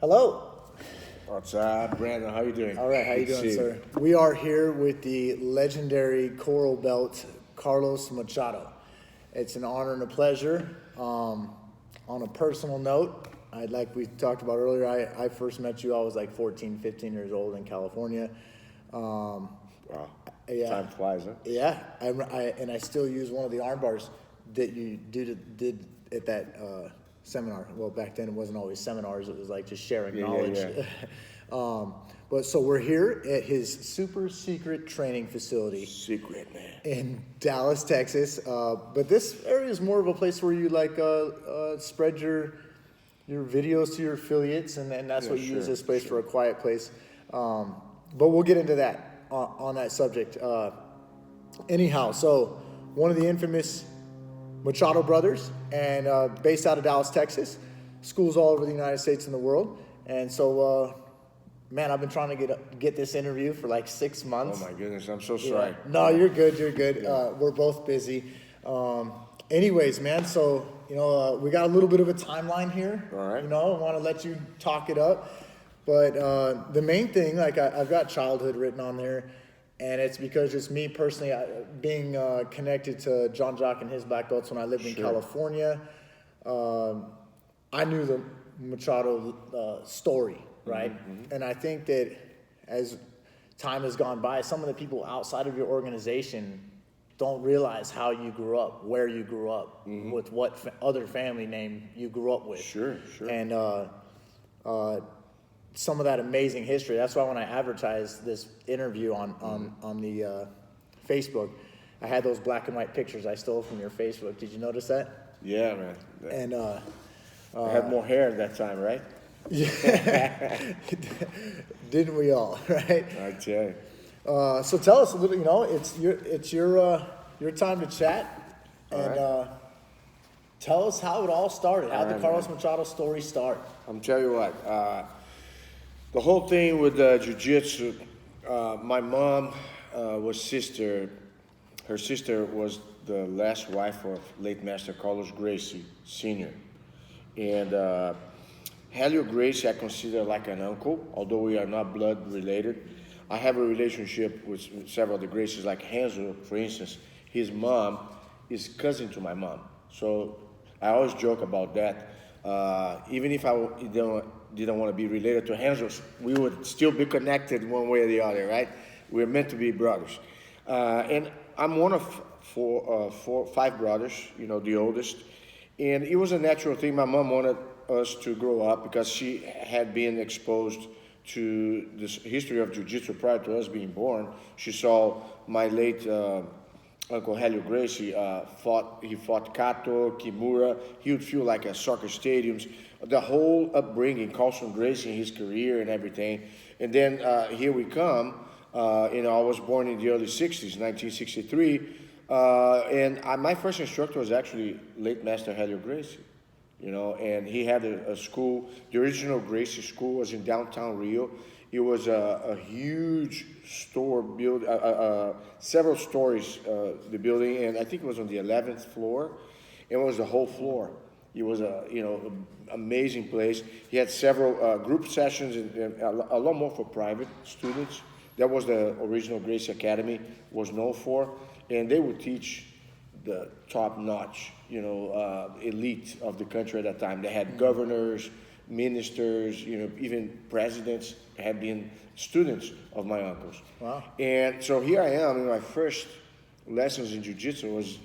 Hello. What's up, Brandon? How you doing? All right, how you Good to doing, see sir? We are here with the legendary coral belt, Carlos Machado. It's an honor and a pleasure. On a personal note, like we talked about earlier, I first met you, I was like 14, 15 years old in California. Wow. Yeah. Time flies, huh? Yeah, I still use one of the arm bars that you did at that seminar. Well, back then it wasn't always seminars; it was like just sharing knowledge. Yeah. But so we're here at his super secret training facility. Secret, man. In Dallas, Texas. But this area is more of a place where you like spread your videos to your affiliates, and that's what you use this place for, a quiet place. But we'll get into that on that subject. Anyhow, so one of the infamous Machado Brothers, and based out of Dallas, Texas, schools all over the United States and the world. And so, man, I've been trying to get this interview for like 6 months. Oh my goodness, I'm so sorry. Yeah. No, you're good. You're good. Yeah. We're both busy. Anyways, man, so, we got a little bit of a timeline here. All right. I want to let you talk it up. But the main thing, like I've got childhood written on there, and it's because just me personally being connected to John Jock and his black belts when I lived in California. I knew the Machado story, right? Mm-hmm. And I think that as time has gone by, some of the people outside of your organization don't realize how you grew up, where you grew up, with what other family name you grew up with. Sure. And some of that amazing history. That's why when I advertised this interview on the Facebook, I had those black and white pictures I stole from your Facebook. Did you notice that? Yeah, man. And I had more hair at that time, right? Yeah. Didn't we all, right? I tell you. So tell us a little. It's your time to chat, and tell us how it all started. How did the Carlos Machado story start? I'm telling you what. The whole thing with Jiu-Jitsu, my mom was sister. Her sister was the last wife of late Master Carlos Gracie, Sr. And Helio Gracie I consider like an uncle, although we are not blood related. I have a relationship with several of the Gracies, like Hanzo, for instance. His mom is cousin to my mom. So I always joke about that. Even if I didn't want to be related to Hanzo, we would still be connected one way or the other, right? We're meant to be brothers. And I'm one of five brothers, the oldest. And it was a natural thing. My mom wanted us to grow up because she had been exposed to this history of Jiu-Jitsu prior to us being born. She saw my late Uncle Helio Gracie fought Kato, Kimura. He would feel like at soccer stadiums. The whole upbringing, Carlson Gracie in his career and everything. And then here we come. I was born in the early 60s, 1963. And my first instructor was actually late Master Helio Gracie. And he had a school. The original Gracie school was in downtown Rio. It was a huge store build, several stories, the building, and I think it was on the 11th floor. It was the whole floor. It was amazing place. He had several group sessions and a lot more for private students. That was the original Gracie Academy was known for, and they would teach the top-notch, elite of the country at that time. They had governors, ministers, even presidents had been students of my uncles. Wow. And so here I am in my first lessons in Jiu-Jitsu was,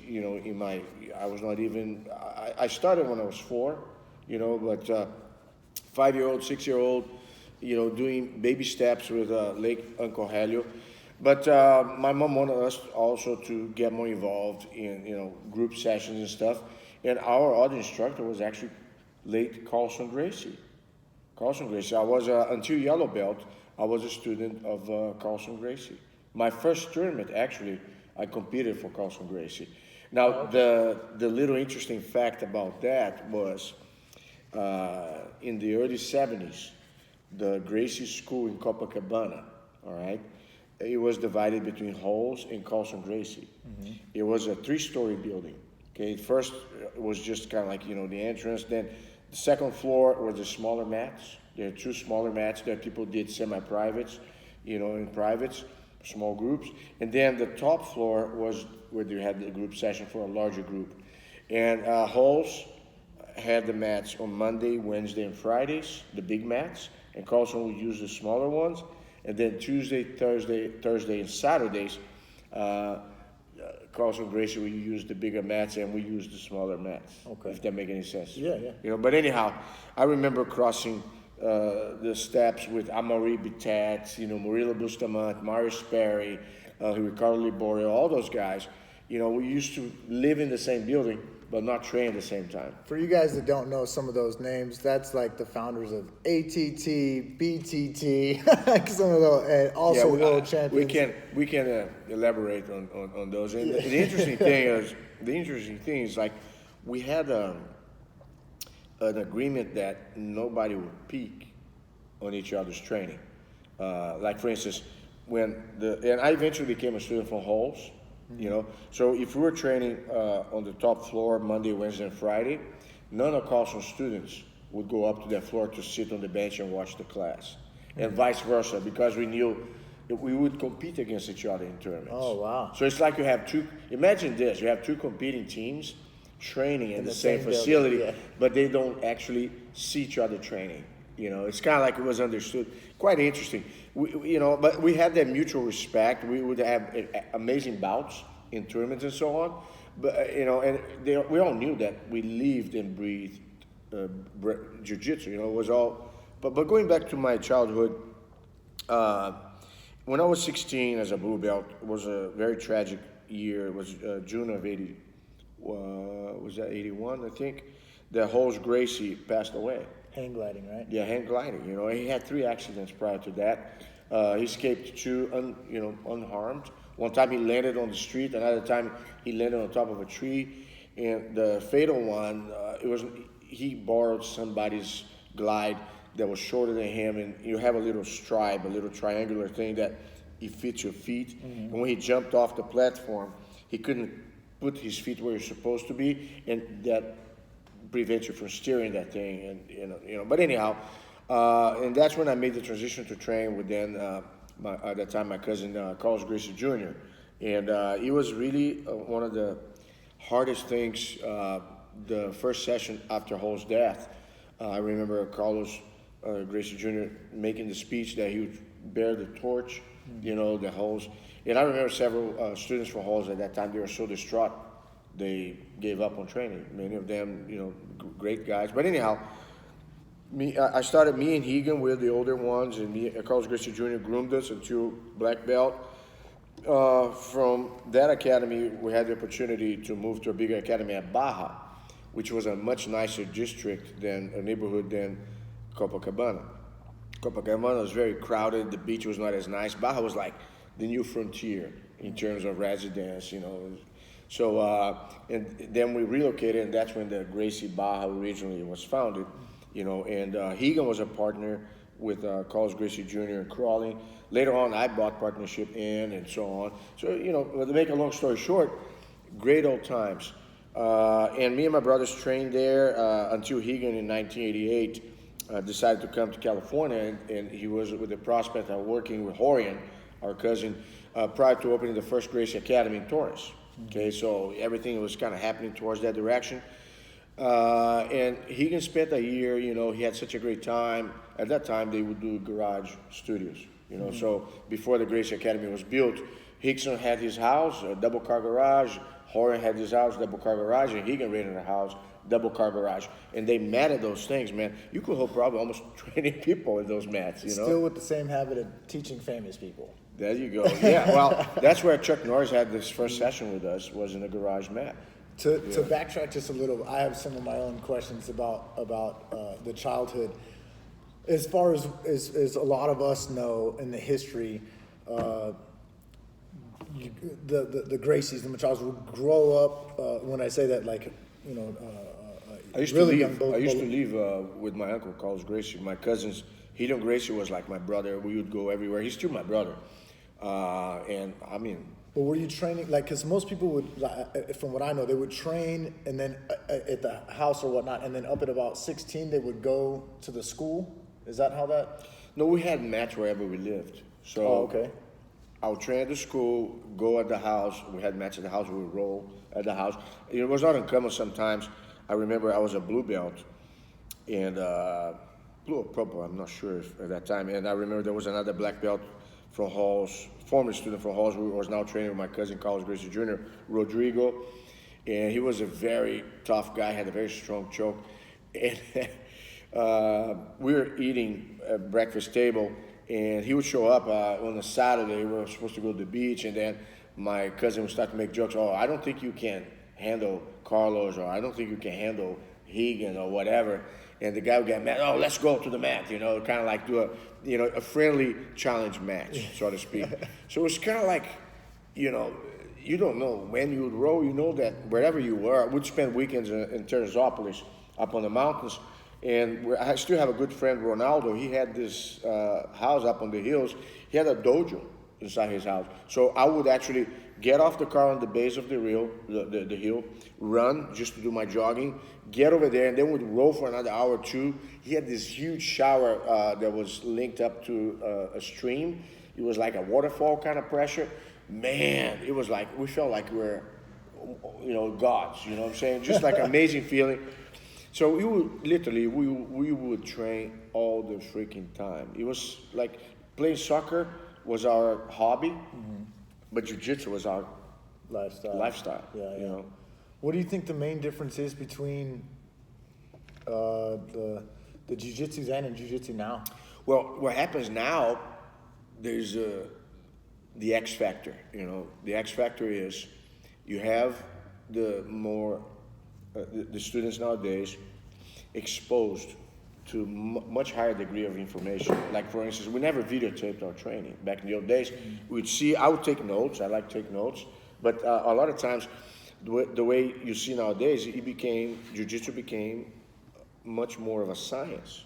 I started when I was 4, but 5-year-old, 6-year-old, doing baby steps with late Uncle Helio. But my mom wanted us also to get more involved in, group sessions and stuff. And our other instructor was actually late Carlson Gracie. Carlson Gracie. I was, until yellow belt, I was a student of Carlson Gracie. My first tournament, actually, I competed for Carlson Gracie. Now, the little interesting fact about that was in the early 70s, the Gracie School in Copacabana, all right, it was divided between Halls and Carlson Gracie. Mm-hmm. It was a 3-story building. Okay, first it was just kind of like, the entrance. Then the second floor were the smaller mats, There are 2 smaller mats that people did semi-privates, in privates, small groups. And then the top floor was where you had the group session for a larger group. And halls had the mats on Monday, Wednesday, and Fridays, the big mats. And Carlson would use the smaller ones. And then Tuesday, Thursday, and Saturdays, Carlson and Gracie, we use the bigger mats and we use the smaller mats. Okay. If that makes any sense. Yeah. But anyhow, I remember crossing the steps with Amaury Bitat, Murilo Bustamante, Mario Sperry, Ricardo Liborio, all those guys. We used to live in the same building, but not train at the same time. For you guys that don't know some of those names, that's like the founders of ATT, BTT, some of those, and also world champions. We can elaborate on those. And the interesting thing is like we had an agreement that nobody would peak on each other's training. Like for instance, and I eventually became a student from Halls. So if we were training on the top floor Monday, Wednesday, and Friday, none of Carlson's students would go up to that floor to sit on the bench and watch the class, and vice versa, because we knew that we would compete against each other in tournaments. Oh, wow. So it's like you have imagine this, you have 2 competing teams training in the same facility, but they don't actually see each other training. It's kind of like it was understood. Quite interesting. But we had that mutual respect. We would have amazing bouts in tournaments and so on. But, we all knew that we lived and breathed jiu-jitsu. It was all. But going back to my childhood, when I was 16 as a blue belt, it was a very tragic year. It was June of 80. Was that 81? I think. That Halls Gracie passed away. Hang gliding, right? Yeah, hang gliding. He had 3 accidents prior to that. He escaped 2, unharmed. One time he landed on the street. Another time he landed on top of a tree. And the fatal one, he borrowed somebody's glide that was shorter than him, and you have a little stripe, a little triangular thing that it fits your feet. And when he jumped off the platform, he couldn't put his feet where you're supposed to be, and that prevents you from steering that thing. And but anyhow, and that's when I made the transition to train with at that time my cousin Carlos Gracie Jr. And it was really one of the hardest things. The first session after Hall's death, I remember Carlos Gracie Jr. making the speech that he would bear the torch, the Halls. And I remember several students from Halls at that time, they were so distraught, they gave up on training. Many of them, great guys. But anyhow, me and Hegan were the older ones, and Carlos Gracie Jr. groomed us until black belt. From that academy, we had the opportunity to move to a bigger academy at Baja, which was a much nicer district than a neighborhood than Copacabana. Copacabana was very crowded. The beach was not as nice. Baja was like the new frontier in terms of residence, So, and then we relocated, and that's when the Gracie Baja originally was founded, and Hegan was a partner with Carlos Gracie Jr. and crawling. Later on, I bought partnership in and so on. So, to make a long story short, great old times. And me and my brothers trained there until Hegan in 1988 decided to come to California, and he was with the prospect of working with Horian, our cousin, prior to opening the first Gracie Academy in Torres. Okay, so everything was kind of happening towards that direction. And Hegan spent a year, he had such a great time. At that time, they would do garage studios, So before the Gracie Academy was built, Hickson had his house, a double car garage. Horian had his house, double car garage, and Hegan rented a house, double car garage. And they matted those things, man. You could hold probably almost 20 people in those mats, Still with the same habit of teaching famous people. There you go. Yeah, well, that's where Chuck Norris had this first session with us, was in a garage mat. To backtrack just a little, I have some of my own questions about the childhood. As far as a lot of us know in the history, the Gracies, the Machados would grow up. When I say that, I used really to live with my uncle, Carlos Gracie. My cousins, Hidon Gracie was like my brother. We would go everywhere. He's still my brother. And I mean. But were you training, because most people would, from what I know, they would train and then at the house or whatnot, and then up at about 16, they would go to the school? Is that how that? No, we had mats wherever we lived. So okay. I would train at the school, go at the house. We had mats at the house. We would roll at the house. It was not uncommon sometimes. I remember I was a blue belt, and blue or purple, I'm not sure at that time. And I remember there was another black belt from Halls, former student from Halls, who was now training with my cousin, Carlos Gracies Jr., Rodrigo. And he was a very tough guy, had a very strong choke. And we were eating at breakfast table, and he would show up on a Saturday. We were supposed to go to the beach, and then my cousin would start to make jokes. Oh, I don't think you can handle Carlos, or I don't think you can handle Higgin, or whatever. And the guy would get mad. Oh, let's go to the mat, kind of like do a friendly challenge match, so to speak. So it was kind of like, you don't know when you would roll. You know that wherever you were, we'd spend weekends in Teresópolis, up on the mountains. And I still have a good friend, Ronaldo. He had this house up on the hills. He had a dojo inside his house. So I would actually get off the car on the base of the hill, run just to do my jogging, get over there, and then would roll for another hour or two. He had this huge shower that was linked up to a stream. It was like a waterfall kind of pressure. Man, it was like, we felt like we were, gods, you know what I'm saying? Just like amazing feeling. So we would train all the freaking time. It was like playing soccer was our hobby, but jiu-jitsu was our lifestyle. Yeah. What do you think the main difference is between the jiu-jitsu then and jiu-jitsu now? Well, what happens now, there's the X factor. The X factor is you have the students nowadays exposed to much higher degree of information. Like, for instance, we never videotaped our training. Back in the old days, I would take notes. I like to take notes. But a lot of times, the way you see nowadays, jiu-jitsu became much more of a science.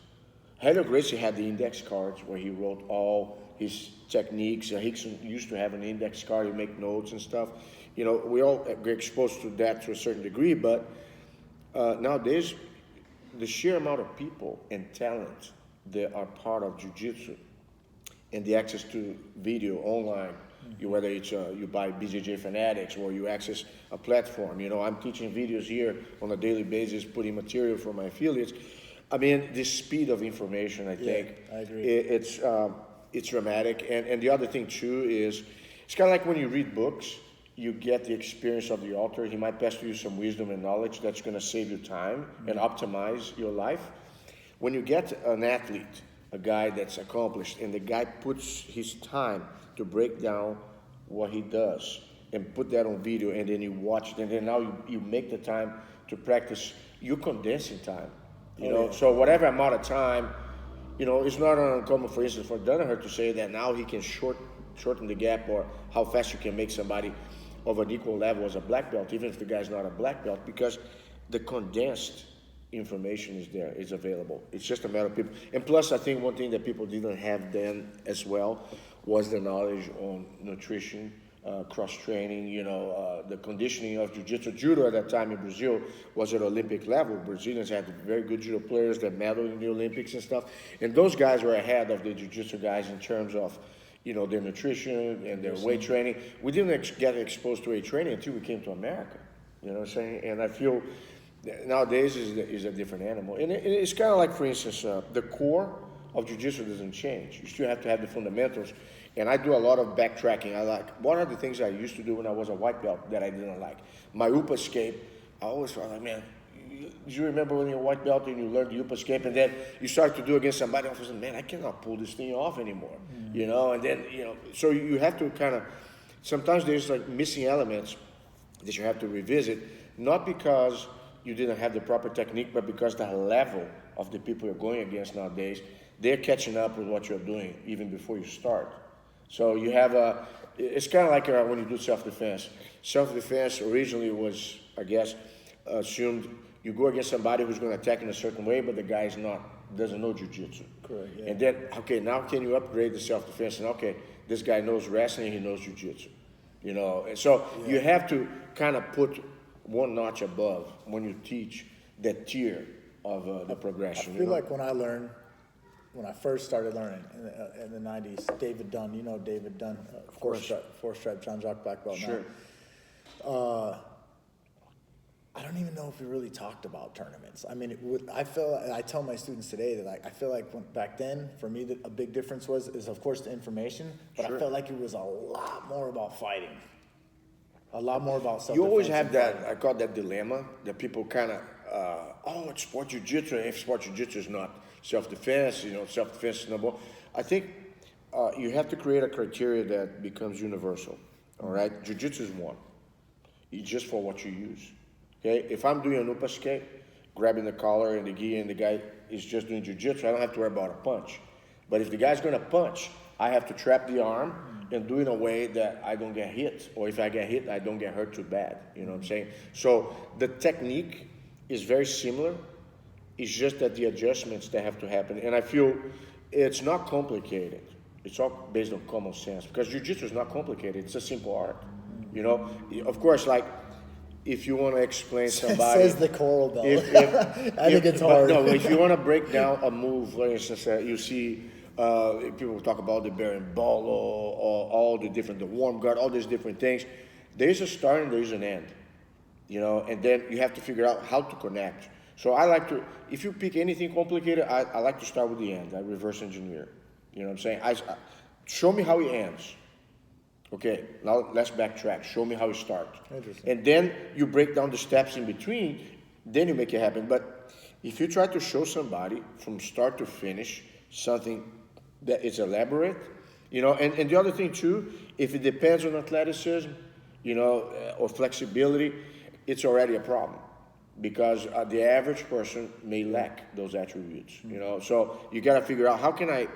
Helio Gracie had the index cards where he wrote all his techniques. Hickson used to have an index card, he'd make notes and stuff. We all get exposed to that to a certain degree, but nowadays, the sheer amount of people and talent that are part of jiu-jitsu and the access to video online, whether it's you buy BJJ Fanatics or you access a platform. I'm teaching videos here on a daily basis, putting material for my affiliates. I mean, the speed of information, I think, I agree. It's dramatic. And the other thing, too, is it's kind of like when you read books, you get the experience of the author. He might pass to you some wisdom and knowledge that's going to save you time and optimize your life. When you get an athlete, a guy that's accomplished, and the guy puts his time to break down what he does and put that on video, and then you watch it, and then now you make the time to practice, you're condensing time. So whatever amount of time, it's not uncommon, for instance, for Danaher to say that now he can shorten the gap, or how fast you can make somebody of an equal level as a black belt, even if the guy's not a black belt, because the condensed information is there, it's available. It's just a matter of people. And plus, I think one thing that people didn't have then as well was the knowledge on nutrition, cross-training, the conditioning of jiu-jitsu. Judo at that time in Brazil was at Olympic level. Brazilians had very good judo players that medaled in the Olympics and stuff. And those guys were ahead of the jiu-jitsu guys in terms of their nutrition and their weight training. We didn't get exposed to weight training until we came to America. You know what I'm saying? And I feel nowadays is a different animal. And it's kind of like, for instance, the core of jiu-jitsu doesn't change. You still have to have the fundamentals. And I do a lot of backtracking. What are the things I used to do when I was a white belt that I didn't like? My UPA escape, I always felt like, man, do you remember when you're a white belt and you learned the UPA escape, and then you start to do against somebody, and I was like, man, I cannot pull this thing off anymore, and then, so you have to kind of, sometimes there's like missing elements that you have to revisit, not because you didn't have the proper technique, but because the level of the people you're going against nowadays, they're catching up with what you're doing even before you start. So you have it's kind of like when you do self-defense. Self-defense originally was, I guess, assumed you go against somebody who's going to attack in a certain way, but the guy doesn't know jiu-jitsu. Correct. Yeah. And then, okay, now can you upgrade the self-defense? And okay, this guy knows wrestling, he knows jiu-jitsu. And so you have to kind of put one notch above when you teach that tier of the progression. I feel like when I learn, when I first started learning in the 90s, David Dunn, you know David Dunn, four-stripe Jean-Jacques black belt Sure. now. I don't even know if we really talked about tournaments. I mean, I tell my students today that I feel like back then, for me, a big difference is of course the information, but I felt like it was a lot more about fighting. A lot more about self-defense. You always have that, I call that dilemma, that people kind of, it's sport jiu-jitsu, if sport jiu-jitsu is not self-defense, self-defense is number one. I think you have to create a criteria that becomes universal, all right? Jiu-jitsu is one. It's just for what you use, okay? If I'm doing an uppercut, grabbing the collar and the gi, and the guy is just doing jiu-jitsu, I don't have to worry about a punch. But if the guy's gonna punch, I have to trap the arm and do it in a way that I don't get hit, or if I get hit, I don't get hurt too bad, you know what I'm saying? So the technique is very similar, it's just that the adjustments that have to happen, and I feel it's not complicated. It's all based on common sense, because jiu-jitsu is not complicated, it's a simple art, you know? Of course, like, if you want to explain somebody... Says the coral bell. I think it's hard. No, if you want to break down a move, for instance, you see... people talk about the berimbolo, or all the warm guard, all these different things. There's a start and there's an end, and then you have to figure out how to connect. So I like to, if you pick anything complicated, I like to start with the end. I reverse engineer. You know what I'm saying? Show me how it ends. Okay, now let's backtrack. Show me how it starts. And then you break down the steps in between, then you make it happen. But if you try to show somebody from start to finish something that is elaborate, and the other thing too, if it depends on athleticism, or flexibility, it's already a problem, because the average person may lack those attributes, so you got to figure out, how can I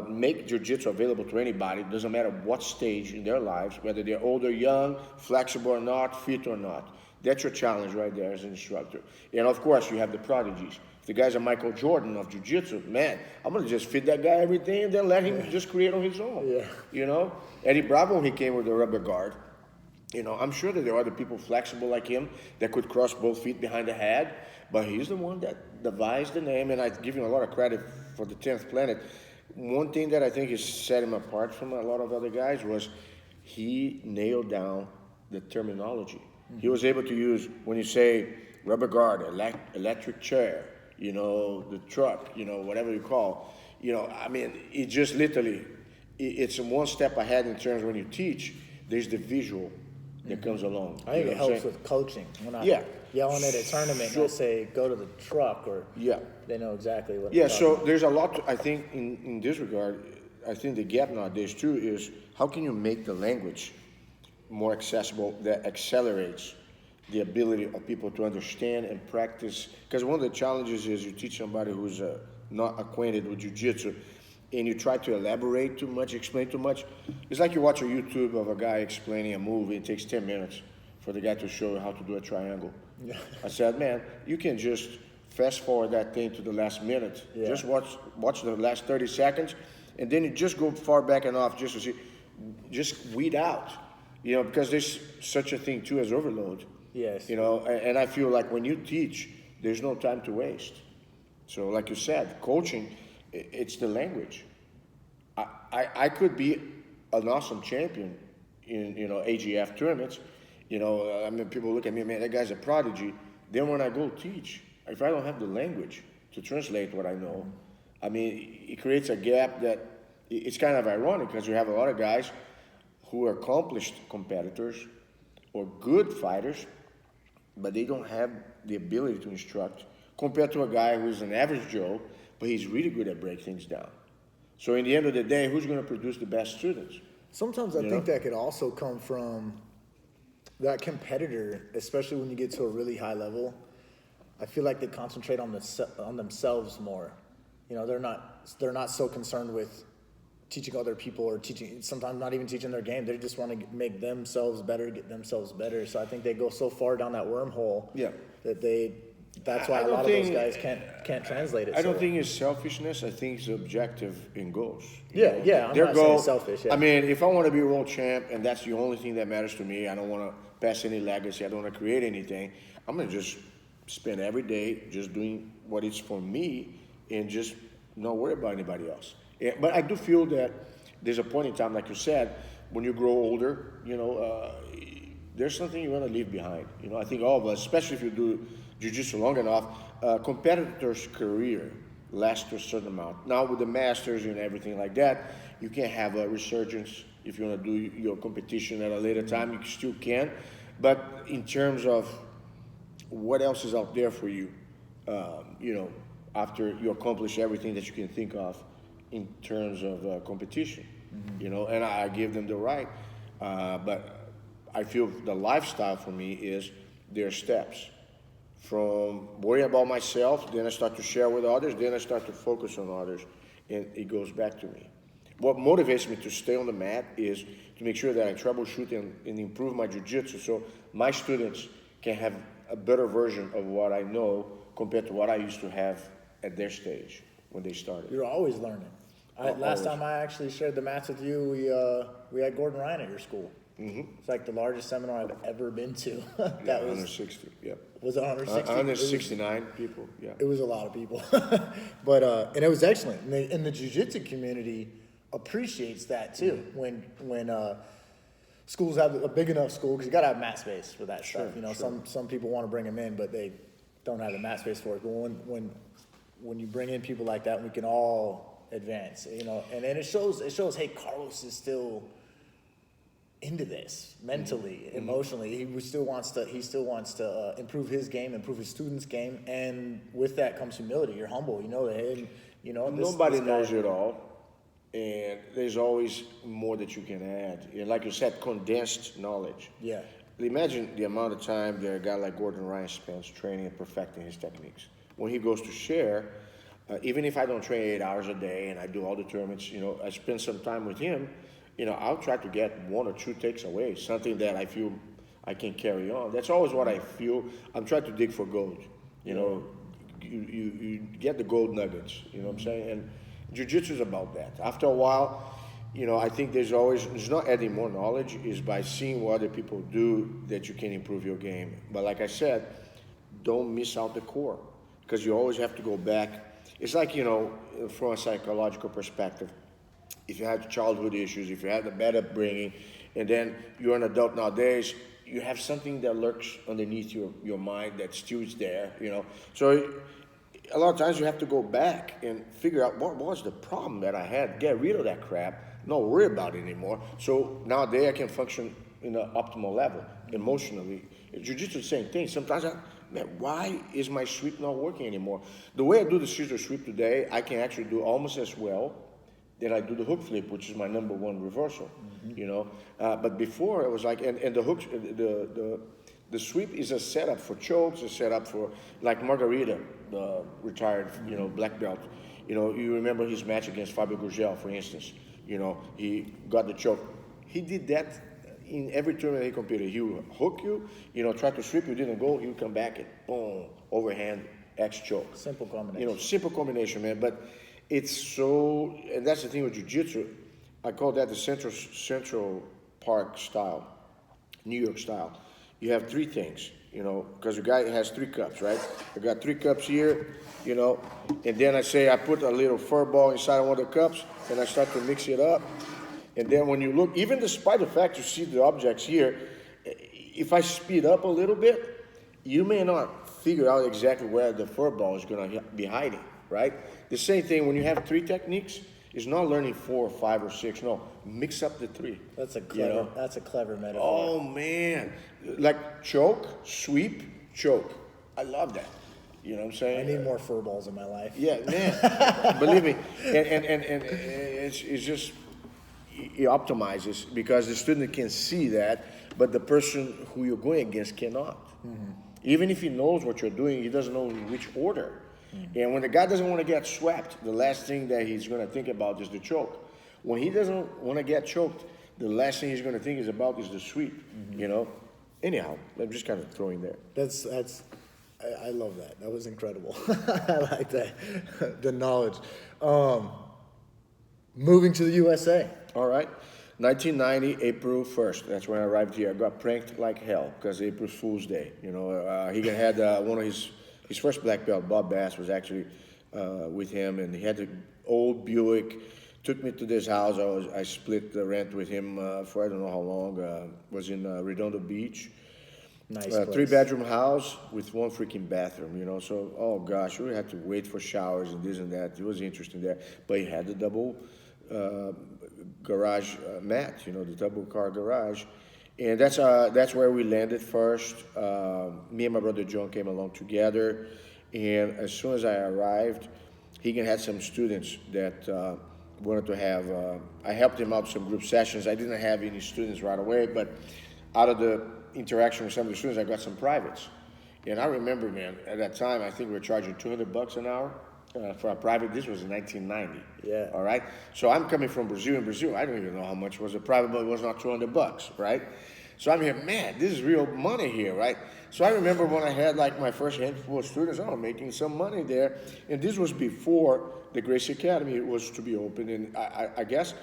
make jiu-jitsu available to anybody, doesn't matter what stage in their lives, whether they're older, young, flexible or not, fit or not. That's your challenge right there as an instructor. And of course, you have the prodigies. The guy's a Michael Jordan of jiu-jitsu, man, I'm going to just feed that guy everything and then let him just create on his own, Eddie Bravo, when he came with the rubber guard, I'm sure that there are other people flexible like him that could cross both feet behind the head, but he's the one that devised the name, and I give him a lot of credit for the 10th planet. One thing that I think has set him apart from a lot of other guys was he nailed down the terminology. Mm-hmm. He was able to use, when you say rubber guard, electric chair, the truck, whatever you call, it just literally, it's one step ahead in terms of when you teach, there's the visual that comes along. I think it helps with coaching. When I yelling at a tournament and I say, go to the truck, or they know exactly what so there's a lot, I think, in this regard. I think the gap nowadays, too, is how can you make the language more accessible that accelerates the ability of people to understand and practice? Because one of the challenges is you teach somebody who's not acquainted with jiu-jitsu, and you try to elaborate too much, explain too much. It's like you watch a YouTube of a guy explaining a move, it takes 10 minutes for the guy to show you how to do a triangle. Yeah. I said, man, you can just fast forward that thing to the last minute. Yeah. Just watch the last 30 seconds, and then you just go far back enough just to see, just weed out, because there's such a thing too as overload. Yes. And I feel like when you teach, there's no time to waste. So like you said, coaching, it's the language. I could be an awesome champion in, AGF tournaments. People look at me, man, that guy's a prodigy. Then when I go teach, if I don't have the language to translate what I know, it creates a gap that it's kind of ironic, because you have a lot of guys who are accomplished competitors or good fighters, but they don't have the ability to instruct, compared to a guy who's an average Joe, but he's really good at break things down. So in the end of the day, who's going to produce the best students? Sometimes I think that could also come from that competitor, especially when you get to a really high level. I feel like they concentrate on themselves more. They're not so concerned with teaching other people, or sometimes not even teaching their game. They just want to make themselves better, get themselves better. So I think they go so far down that wormhole that that's why a lot of those guys can't translate it. I don't think it's selfishness. I think it's objective in goals. I'm not saying selfish. Yeah. If I want to be a world champ and that's the only thing that matters to me, I don't want to pass any legacy, I don't want to create anything, I'm going to just spend every day just doing what is for me and just not worry about anybody else. Yeah, but I do feel that there's a point in time, like you said, when you grow older, there's something you want to leave behind. I think all of us, especially if you do jiu-jitsu long enough, competitor's career lasts to a certain amount. Now with the masters and everything like that, you can have a resurgence. If you want to do your competition at a later time, you still can. But in terms of what else is out there for you, after you accomplish everything that you can think of in terms of competition, and I give them the right. But I feel the lifestyle for me is their steps. From worrying about myself, then I start to share with others, then I start to focus on others, and it goes back to me. What motivates me to stay on the mat is to make sure that I troubleshoot and improve my jiu-jitsu so my students can have a better version of what I know compared to what I used to have at their stage when they started. You're always learning. Last time I actually shared the mats with you, we had Gordon Ryan at your school. It's like the largest seminar I've ever been to. That was 160. Yep. Was it 160? 169 people. Yeah. It was a lot of people, but and it was excellent. And the jiu-jitsu community appreciates that too. When schools have a big enough school, because you got to have mat space for that stuff. Some people want to bring them in, but they don't have the mat space for it. But when you bring in people like that, we can all advance. And it shows. Hey, Carlos is still into this mentally, emotionally. He still wants to improve his game, improve his students' game, and with that comes humility. You're humble. Nobody knows it all, and there's always more that you can add. And like you said, condensed knowledge. Yeah. Imagine the amount of time that a guy like Gordon Ryan spends training and perfecting his techniques. When he goes to share, even if I don't train 8 hours a day and I do all the tournaments, I spend some time with him. I'll try to get 1 or 2 takes away, something that I feel I can carry on. That's always what I feel. I'm trying to dig for gold. You get the gold nuggets, what I'm saying? And jiu-jitsu is about that. After a while, I think it's not adding more knowledge, it's by seeing what other people do that you can improve your game. But like I said, don't miss out the core, because you always have to go back. It's like, from a psychological perspective, if you had childhood issues, if you had a bad upbringing, and then you're an adult nowadays, you have something that lurks underneath your mind that still is there, So a lot of times you have to go back and figure out what was the problem that I had, get rid of that crap, not worry about it anymore. So nowadays I can function in an optimal level, emotionally. Jiu-jitsu is the same thing. Sometimes why is my sweep not working anymore? The way I do the scissor sweep today, I can actually do almost as well then I do the hook flip, which is my number one reversal, But before it was like, and the hooks, the sweep is a setup for chokes, a setup for, like Margarita, the retired, black belt. You remember his match against Fabio Gurgel, for instance. He got the choke. He did that in every tournament he competed. He would hook you, try to sweep, you didn't go, he would come back and boom, overhand, X choke. Simple combination. Simple combination, man. But it's so, and that's the thing with jiu-jitsu. I call that the Central Park style, New York style. You have 3 things, because the guy has 3 cups, right? I got 3 cups here, and then I put a little fur ball inside one of the cups, and I start to mix it up. And then when you look, even despite the fact you see the objects here, if I speed up a little bit, you may not figure out exactly where the fur ball is going to be hiding, right? The same thing when you have 3 techniques, it's not learning 4 or 5 or 6. No, mix up the 3. That's a clever. That's a clever metaphor. Oh man, like choke, sweep, choke. I love that. You know what I'm saying? I need more fur balls in my life. Yeah, man. Believe me, and it's just it optimizes because the student can see that, but the person who you're going against cannot. Mm-hmm. Even if he knows what you're doing, he doesn't know in which order. Mm-hmm. And when the guy doesn't want to get swept, the last thing that he's going to think about is the choke. When he doesn't want to get choked, the last thing he's going to think is about is the sweep. Mm-hmm. Anyhow, I'm just kind of throwing there. I love that. That was incredible. I like that. The knowledge. Moving to the USA. All right. 1990, April 1st. That's when I arrived here. I got pranked like hell because April Fool's Day. He had one of his first black belt, Bob Bass, was actually with him, and he had an old Buick. Took me to this house. I split the rent with him for I don't know how long. Was in Redondo Beach. Nice place. 3-bedroom house with 1 freaking bathroom, you know. So, oh gosh, we had to wait for showers and this and that. It was interesting there. But he had the double garage mat, you know, the double car garage. And that's where we landed first. Me and my brother John came along together. And as soon as I arrived, Higan had some students that wanted to have, I helped him out with some group sessions. I didn't have any students right away, but out of the interaction with some of the students, I got some privates. And I remember, man, at that time, I think we were charging $200 an hour for a private. This was in 1990. Yeah. All right. So I'm coming from Brazil. In Brazil, I don't even know how much was a private, but it was not $200, right? So I'm here, man, this is real money here, right? So I remember when I had like my first handful of students, I'm making some money there. And this was before the Gracie Academy was to be open. And I guess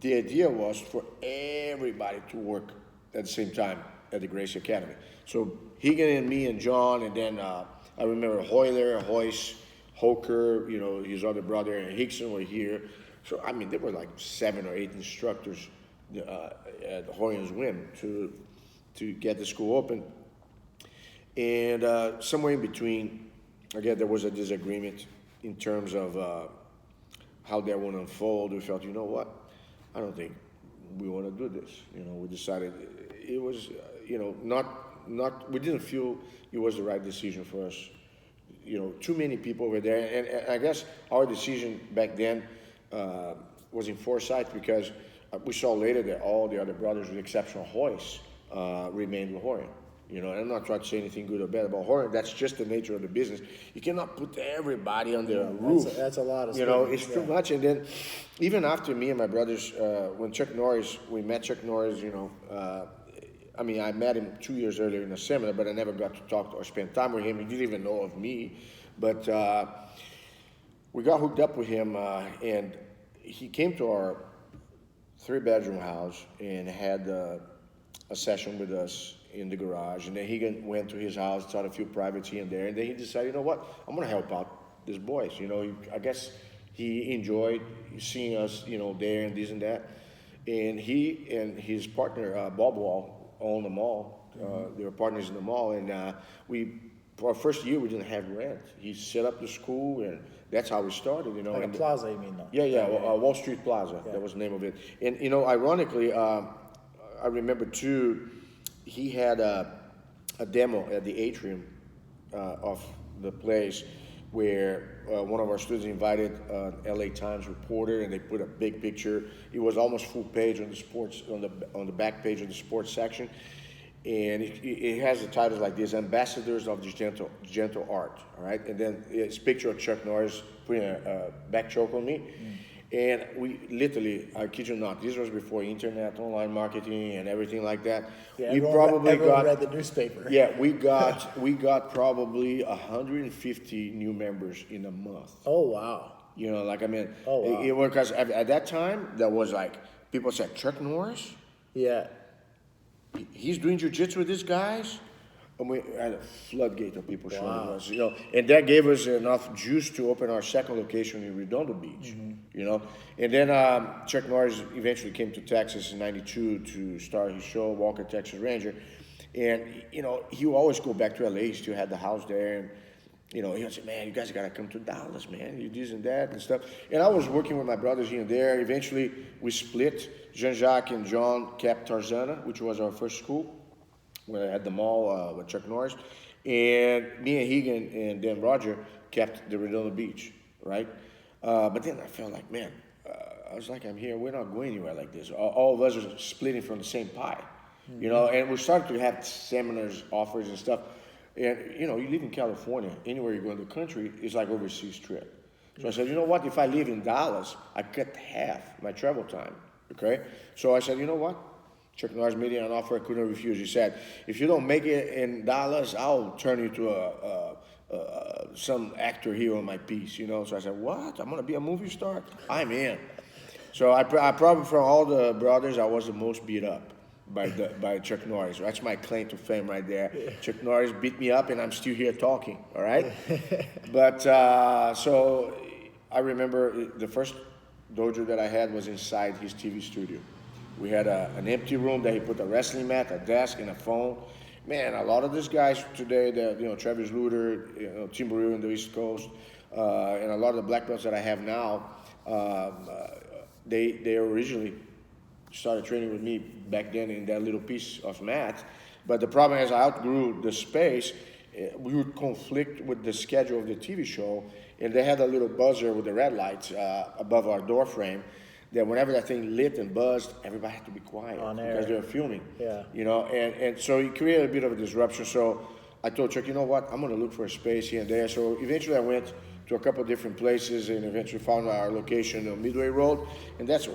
the idea was for everybody to work at the same time at the Gracie Academy. So Higan and me and John, and then I remember Hoyler, Hoyce, Hoker, you know, his other brother, and Hickson were here. So, I mean, there were like 7 or 8 instructors at Hoyens Win to get the school open. And somewhere in between, again, there was a disagreement in terms of how that would unfold. We felt, you know what, I don't think we want to do this. You know, we decided it was, you know, not, we didn't feel it was the right decision for us. You know, too many people over there. And I guess our decision back then was in foresight, because we saw later that all the other brothers, with the exception of Hoyce, remained with Hoyan. You know, and I'm not trying to say anything good or bad about Hoyan. That's just the nature of the business. You cannot put everybody on the roof. That's a lot of stuff. You know, it's too much. And then even after me and my brothers, when Chuck Norris, we met Chuck Norris, you know, I mean, I met him 2 years earlier in a seminar, but I never got to talk or spend time with him. He didn't even know of me. But we got hooked up with him, and he came to our 3-bedroom house and had a session with us in the garage. And then he went to his house, taught a few privates here and there. And then he decided, you know what, I'm going to help out these boys. You know, I guess he enjoyed seeing us, you know, there and this and that. And he and his partner, Bob Wall, owned the mall. They were partners in the mall. And for our first year, we didn't have rent. He set up the school, and that's how we started, you know. Like a plaza, you mean, though? Yeah. Wall Street Plaza. Yeah. That was the name of it. And, you know, ironically, I remember, too, he had a demo at the atrium of the place where one of our students invited an LA Times reporter, and they put a big picture. It was almost full page on the sports, on the back page of the sports section. And it has the titles like this: Ambassadors of the Gentle Art, all right? And then it's a picture of Chuck Norris putting a back choke on me. And we literally, I kid you not, this was before internet, online marketing, and everything like that. Yeah, we everyone read the newspaper. Yeah, we got probably 150 new members in a month. Oh, wow. You know, like, I mean, oh, wow. it was, because at that time, there was like, people said, Chuck Norris? Yeah. He's doing jiu-jitsu with these guys? And we had a floodgate of people showing us, you know, and that gave us enough juice to open our second location in Redondo Beach, you know. And then Chuck Norris eventually came to Texas in '92 to start his show, Walker, Texas Ranger. And, you know, he would always go back to LA. He still had the house there. And, you know, he would say, man, you guys got to come to Dallas, man. You this and that and stuff. And I was working with my brothers here and there. Eventually, we split. Jean-Jacques and John kept Tarzana, which was our first school. We had the mall with Chuck Norris. And me and Higan and then Roger kept the Redondo Beach, right? But then I felt like, man, I was like, I'm here. We're not going anywhere like this. All of us are splitting from the same pie, you know? And we started to have seminars, offers and stuff. And, you know, you live in California, anywhere you go in the country, it's like overseas trip. So I said, you know what? If I live in Dallas, I cut half my travel time, okay? So I said, you know what? Chuck Norris made an offer I couldn't refuse. He said, if you don't make it in Dallas, I'll turn you to some actor here on my piece, you know? So I said, what? I'm going to be a movie star? I'm in. So I probably, from all the brothers, I was the most beat up. by Chuck Norris. That's my claim to fame right there. Chuck Norris beat me up, and I'm still here talking. All right, but so I remember the first dojo that I had was inside his TV studio. We had an empty room that he put a wrestling mat, a desk, and a phone. Man, a lot of these guys today, Travis Luter, Tim Burrell in the East Coast, and a lot of the black belts that I have now, they originally started training with me back then in that little piece of mat. But the problem is I outgrew the space. We would conflict with the schedule of the TV show, and they had a little buzzer with the red lights above our door frame that whenever that thing lit and buzzed, everybody had to be quiet because they were filming. Yeah. And so it created a bit of a disruption. So I told Chuck, you know what, I'm going to look for a space here and there. So eventually I went to a couple of different places and eventually found our location on Midway Road. And that's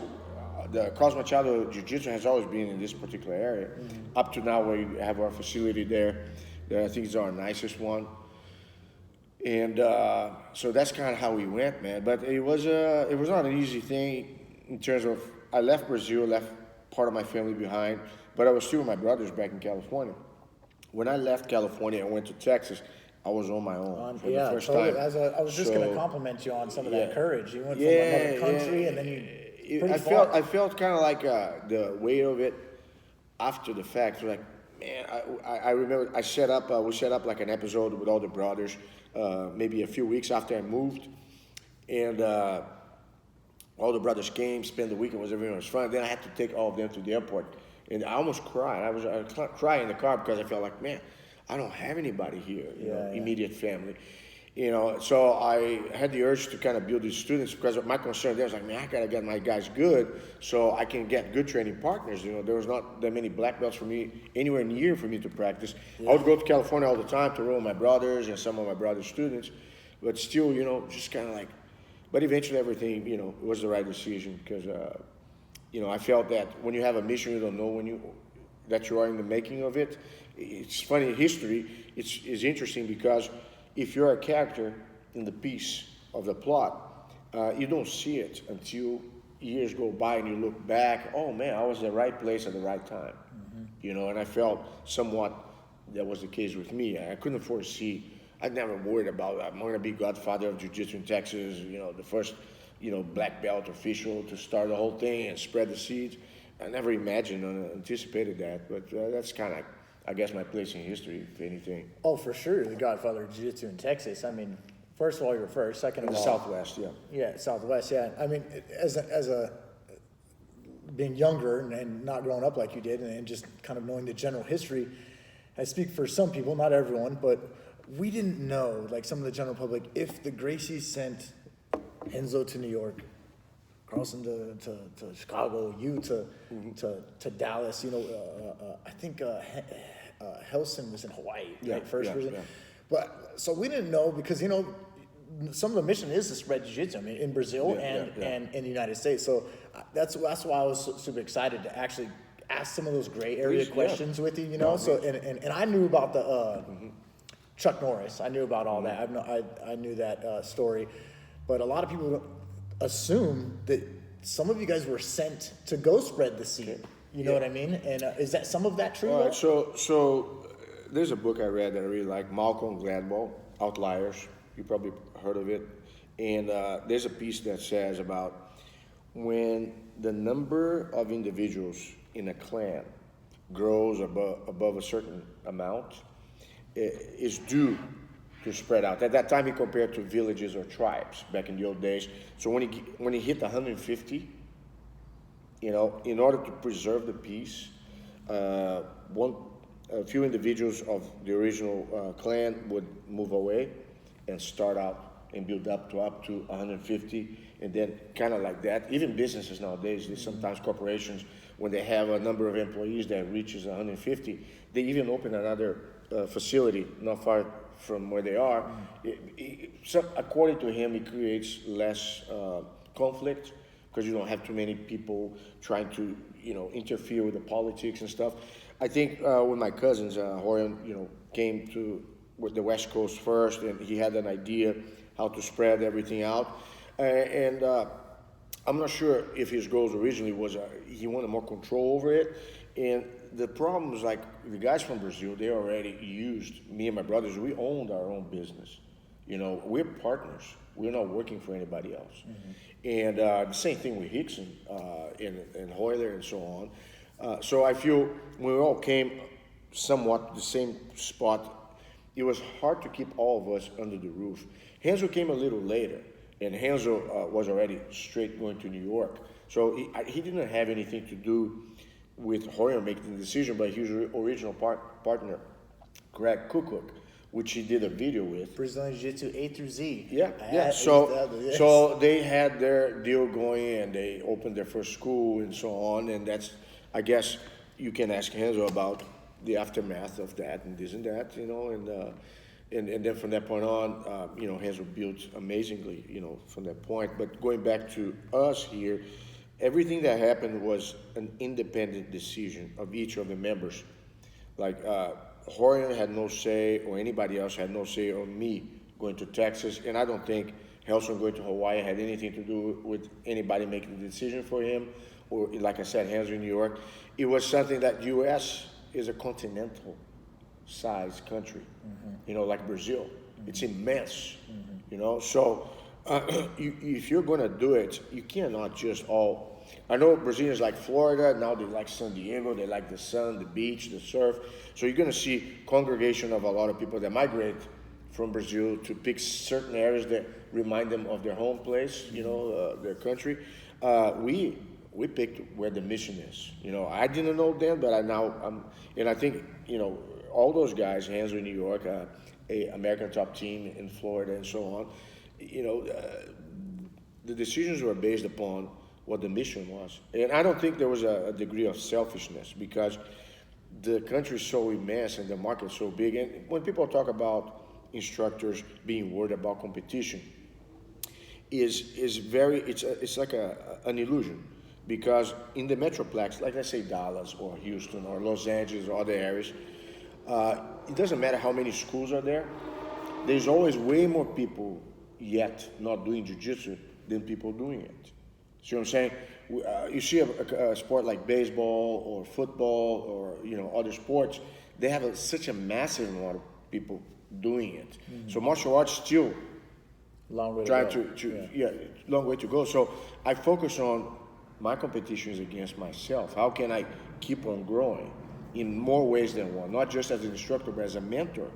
the Carlos Machado Jiu-Jitsu has always been in this particular area, up to now where we have our facility there. That I think is our nicest one. And so that's kind of how we went, man. But it was not an easy thing in terms of, I left Brazil, left part of my family behind, but I was still with my brothers back in California. When I left California and went to Texas, I was on my own for the first time. I was just going to compliment you on some of that courage. You went from another country and then you I felt kind of like the weight of it after the fact. Like, man, I remember we set up like an episode with all the brothers maybe a few weeks after I moved. And all the brothers came, spent the weekend, everything was fun. Then I had to take all of them to the airport. And I almost cried. I was crying in the car because I felt like, man, I don't have anybody here, immediate family. So I had the urge to kind of build these students because my concern there was like, man, I got to get my guys good so I can get good training partners. There was not that many black belts for me, anywhere near for me to practice. Yeah. I would go to California all the time to roll my brothers and some of my brother's students, but still, just kind of like, but eventually everything, was the right decision because, I felt that when you have a mission, you don't know that you are in the making of it. It's funny, history is interesting because if you're a character in the piece of the plot, you don't see it until years go by and you look back, oh man, I was in the right place at the right time. And I felt somewhat that was the case with me. I couldn't foresee, I never worried about, I'm going to be godfather of Jiu-Jitsu in Texas, the first, black belt official to start the whole thing and spread the seeds. I never imagined or anticipated that, but that's kind of, I guess, my place in history, if anything. Oh, for sure, the godfather of Jiu-Jitsu in Texas. I mean, first of all, you're first. Second of all, Southwest, yeah. Yeah, Southwest, yeah. I mean, as a being younger and not growing up like you did, and just kind of knowing the general history, I speak for some people, not everyone, but we didn't know, like some of the general public, if the Gracies sent Enzo to New York, Carlson to Chicago, you to Dallas. I think Helson was in Hawaii, right? First version. Yeah. But so we didn't know because some of the mission is to spread jiu-jitsu. I mean, in Brazil and in the United States. So that's why I was super excited to actually ask some of those gray area questions with you. So and I knew about the Chuck Norris. I knew about all that. I knew that story, but a lot of people assume that some of you guys were sent to go spread the seed. You know what I mean? And is that some of that true? All right, so there's a book I read that I really like, Malcolm Gladwell, Outliers. You probably heard of it. And there's a piece that says about when the number of individuals in a clan grows above a certain amount, it is due to spread out. At that time, he compared to villages or tribes back in the old days. So when he hit 150, in order to preserve the peace, a few individuals of the original clan would move away and start out and build up to 150, and then kind of like that. Even businesses nowadays, sometimes corporations, when they have a number of employees that reaches 150, they even open another facility not far from where they are. So according to him, it creates less conflict because you don't have too many people trying to, interfere with the politics and stuff. I think when my cousins, Horian, came to the West Coast first, and he had an idea how to spread everything out. And I'm not sure if his goals originally was he wanted more control over it, and the problem was like the guys from Brazil, they already used me and my brothers. We owned our own business. You know, we're partners. We're not working for anybody else. And the same thing with Hickson and Hoyler and so on. So I feel when we all came somewhat the same spot, it was hard to keep all of us under the roof. Hansel came a little later, and Hansel was already straight going to New York. So he didn't have anything to do with Hoyer making the decision, but his original partner, Greg Kukuk, which he did a video with. Brazilian Jiu-Jitsu A through Z. Yeah. So they had their deal going, and they opened their first school and so on. And that's, I guess, you can ask Hansel about the aftermath of that and this and that, you know. And then from that point on, you know, Hansel built amazingly, you know, from that point. But going back to us here, everything that happened was an independent decision of each of the members. Like, Horian had no say, or anybody else had no say on me going to Texas, and I don't think Helson going to Hawaii had anything to do with anybody making the decision for him, or like I said, Hansel in New York. It was something that U.S. is a continental size country, you know, like Brazil. It's immense, you know, so if you're going to do it, you cannot just all. I know Brazilians like Florida, now they like San Diego, they like the sun, the beach, the surf. So you're going to see congregation of a lot of people that migrate from Brazil to pick certain areas that remind them of their home place, you know, their country. We picked where the mission is. You know, I didn't know then, but and I think, you know, all those guys, Hansel in New York, a American top team in Florida and so on, you know, the decisions were based upon what the mission was. And I don't think there was a degree of selfishness, because the country is so immense and the market is so big. And when people talk about instructors being worried about competition, it's like an illusion, because in the Metroplex, like let's say Dallas or Houston or Los Angeles or other areas, it doesn't matter how many schools are there, there's always way more people yet not doing jiu-jitsu than people doing it. See what I'm saying? You see a sport like baseball or football or, you know, other sports, they have such a massive amount of people doing it. So martial arts still long way trying to go. Long way to go. So I focus on my competitions against myself. How can I keep on growing in more ways than one? Not just as an instructor, but as a mentor.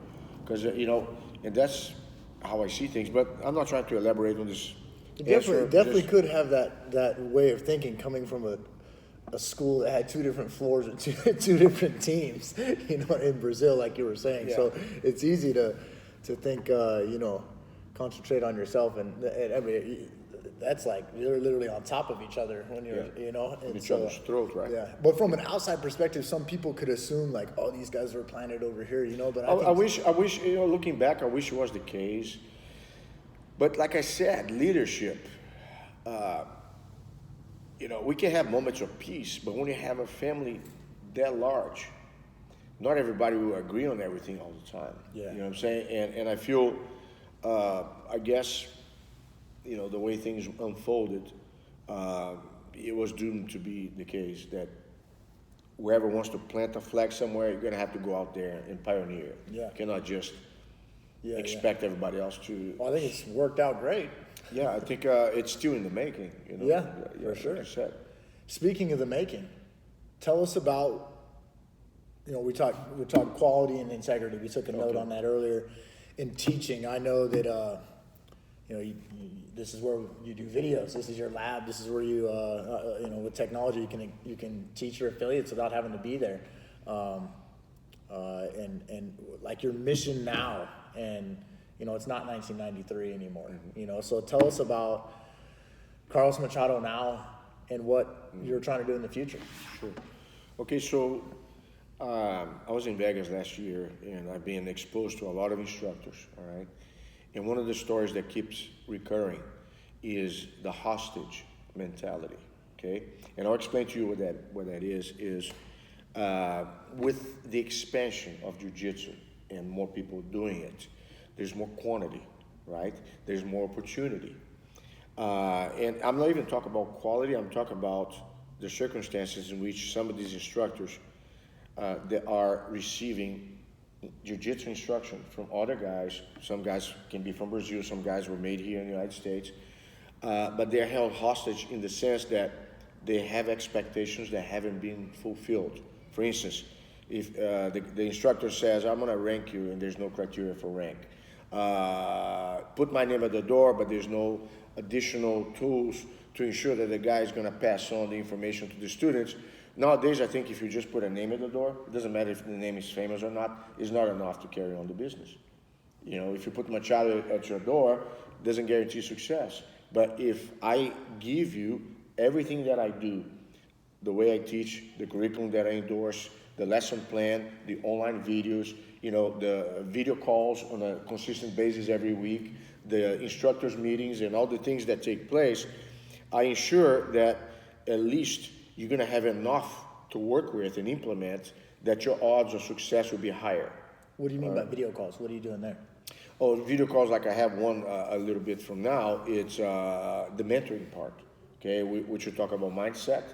Because, you know, and that's how I see things. But I'm not trying to elaborate on this. Definitely could have that way of thinking coming from a school that had two different floors and two different teams, you know, in Brazil, like you were saying. Yeah. So it's easy to think, you know, concentrate on yourself, and I mean, that's like you're literally on top of each other when you're, you know, and each other's throat, right? Yeah. But from an outside perspective, some people could assume like, oh, these guys were planted over here, you know. But I wish, you know, looking back, I wish it was the case. But like I said, leadership, you know, we can have moments of peace, but when you have a family that large, not everybody will agree on everything all the time. Yeah. You know what I'm saying? And I feel, I guess, you know, the way things unfolded, it was doomed to be the case that whoever wants to plant a flag somewhere, you're going to have to go out there and pioneer. Yeah. You cannot just expect everybody else to. Well, I think it's worked out great. Yeah, I think it's still in the making. You know? Yeah, for sure. Like you said. Speaking of the making, tell us about. You know, we talked quality and integrity. We took a note on that earlier. In teaching, I know that you know this is where you do videos. This is your lab. This is where you you know, with technology you can teach your affiliates without having to be there. And like your mission now, and you know, it's not 1993 anymore. You know, so tell us about Carlos Machado now and what you're trying to do in the future. Sure. Okay, so I was in Vegas last year, and I've been exposed to a lot of instructors. All right, and one of the stories that keeps recurring is the hostage mentality. Okay, and I'll explain to you what that is. With the expansion of jiu-jitsu and more people doing it, there's more quantity, right? There's more opportunity. And I'm not even talking about quality, I'm talking about the circumstances in which some of these instructors that are receiving jiu-jitsu instruction from other guys. Some guys can be from Brazil, some guys were made here in the United States, but they're held hostage in the sense that they have expectations that haven't been fulfilled. For instance, if the instructor says, I'm gonna rank you, and there's no criteria for rank. Put my name at the door, but there's no additional tools to ensure that the guy is gonna pass on the information to the students. Nowadays, I think if you just put a name at the door, it doesn't matter if the name is famous or not, it's not enough to carry on the business. You know, if you put Machado at your door, it doesn't guarantee success. But if I give you everything that I do, the way I teach, the curriculum that I endorse, the lesson plan, the online videos, you know, the video calls on a consistent basis every week, the instructors meetings and all the things that take place, I ensure that at least you're gonna have enough to work with and implement that your odds of success will be higher. What do you mean by video calls? What are you doing there? Oh, video calls, like I have one a little bit from now, it's the mentoring part, okay? We should talk about mindset,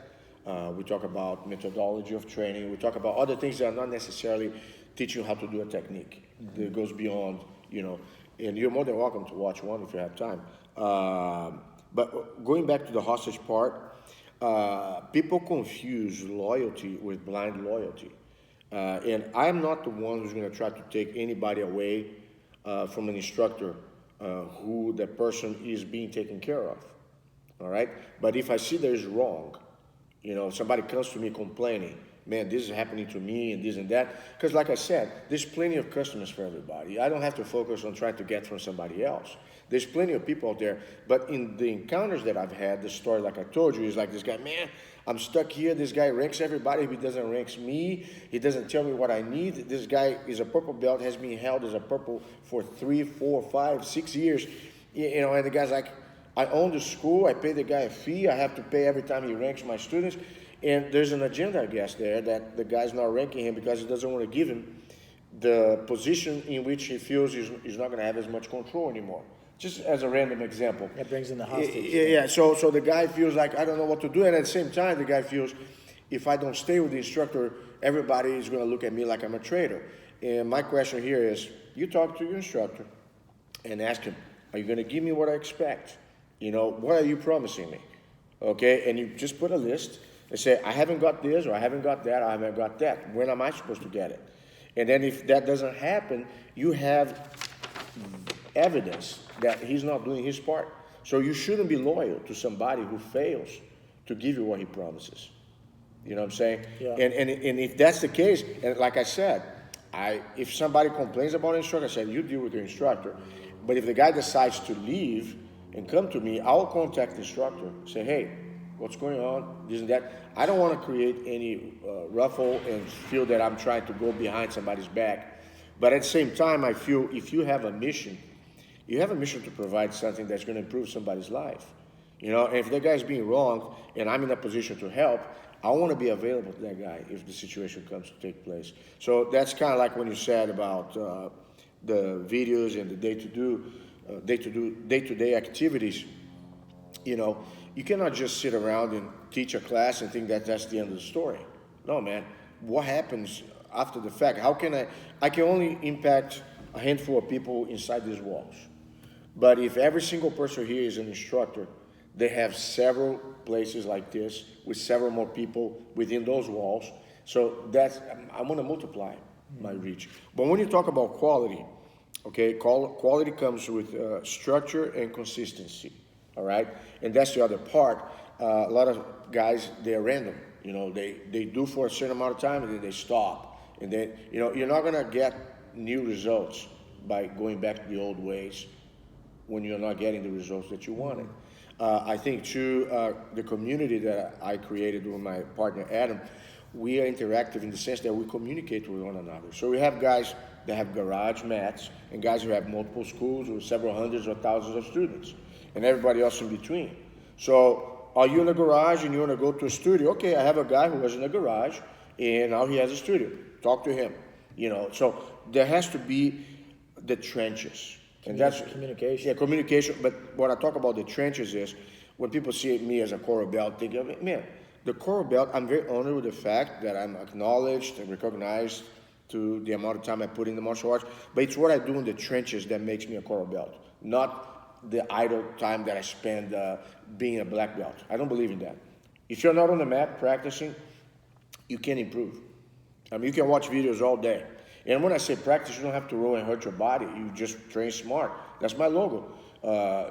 we talk about methodology of training, we talk about other things that are not necessarily teaching you how to do a technique. Mm-hmm. That goes beyond, you know, and you're more than welcome to watch one if you have time. But going back to the hostage part, people confuse loyalty with blind loyalty. And I'm not the one who's gonna try to take anybody away from an instructor who the person is being taken care of, all right? But if I see there's wrong, you know, somebody comes to me complaining, man, this is happening to me and this and that, because like I said, there's plenty of customers for everybody. I don't have to focus on trying to get from somebody else. There's plenty of people out there, but in the encounters that I've had, the story like I told you is like this guy, man, I'm stuck here, this guy ranks everybody, he doesn't rank me, he doesn't tell me what I need, this guy is a purple belt, has been held as a purple for 3, 4, 5, 6 years, you know, and the guy's like, I own the school, I pay the guy a fee, I have to pay every time he ranks my students, and there's an agenda, I guess, there that the guy's not ranking him because he doesn't want to give him the position in which he feels he's not going to have as much control anymore. Just as a random example. That brings in the hostage. Yeah. So the guy feels like, I don't know what to do, and at the same time, the guy feels, if I don't stay with the instructor, everybody is going to look at me like I'm a traitor. And my question here is, you talk to your instructor and ask him, are you going to give me what I expect? You know, what are you promising me? Okay, and you just put a list and say, I haven't got this, or I haven't got that, or I haven't got that. When am I supposed to get it? And then if that doesn't happen, you have evidence that he's not doing his part. So you shouldn't be loyal to somebody who fails to give you what he promises. You know what I'm saying? Yeah. And if that's the case, and like I said, if somebody complains about an instructor, I said, you deal with the instructor. But if the guy decides to leave and come to me, I'll contact the instructor, say, hey, what's going on, this and that. I don't want to create any ruffle and feel that I'm trying to go behind somebody's back. But at the same time, I feel if you have a mission, you have a mission to provide something that's going to improve somebody's life. You know, and if that guy's being wronged and I'm in a position to help, I want to be available to that guy if the situation comes to take place. So that's kind of like when you said about the videos and the day-to-day activities. You know, you cannot just sit around and teach a class and think that that's the end of the story. No, man. What happens after the fact? How can I can only impact a handful of people inside these walls. But if every single person here is an instructor, they have several places like this with several more people within those walls. So that's, I want to multiply my reach. But when you talk about quality, okay, quality comes with structure and consistency, all right? And that's the other part. A lot of guys, they're random. You know, they do for a certain amount of time and then they stop. And then, you know, you're not going to get new results by going back to the old ways when you're not getting the results that you wanted. I think too, the community that I created with my partner Adam, we are interactive in the sense that we communicate with one another. So we have guys that have garage mats and guys who have multiple schools with several hundreds or thousands of students and everybody else in between. So are you in a garage and you want to go to a studio? Okay, I have a guy who was in a garage and now he has a studio. Talk to him. You know, so there has to be the trenches. And that's communication. Yeah, communication. But what I talk about the trenches is when people see me as a coral belt, they go, man, the coral belt, I'm very honored with the fact that I'm acknowledged and recognized to the amount of time I put in the martial arts. But it's what I do in the trenches that makes me a coral belt, not the idle time that I spend being a black belt. I don't believe in that. If you're not on the mat practicing, you can improve. I mean, you can watch videos all day. And when I say practice, you don't have to roll and hurt your body. You just train smart. That's my logo.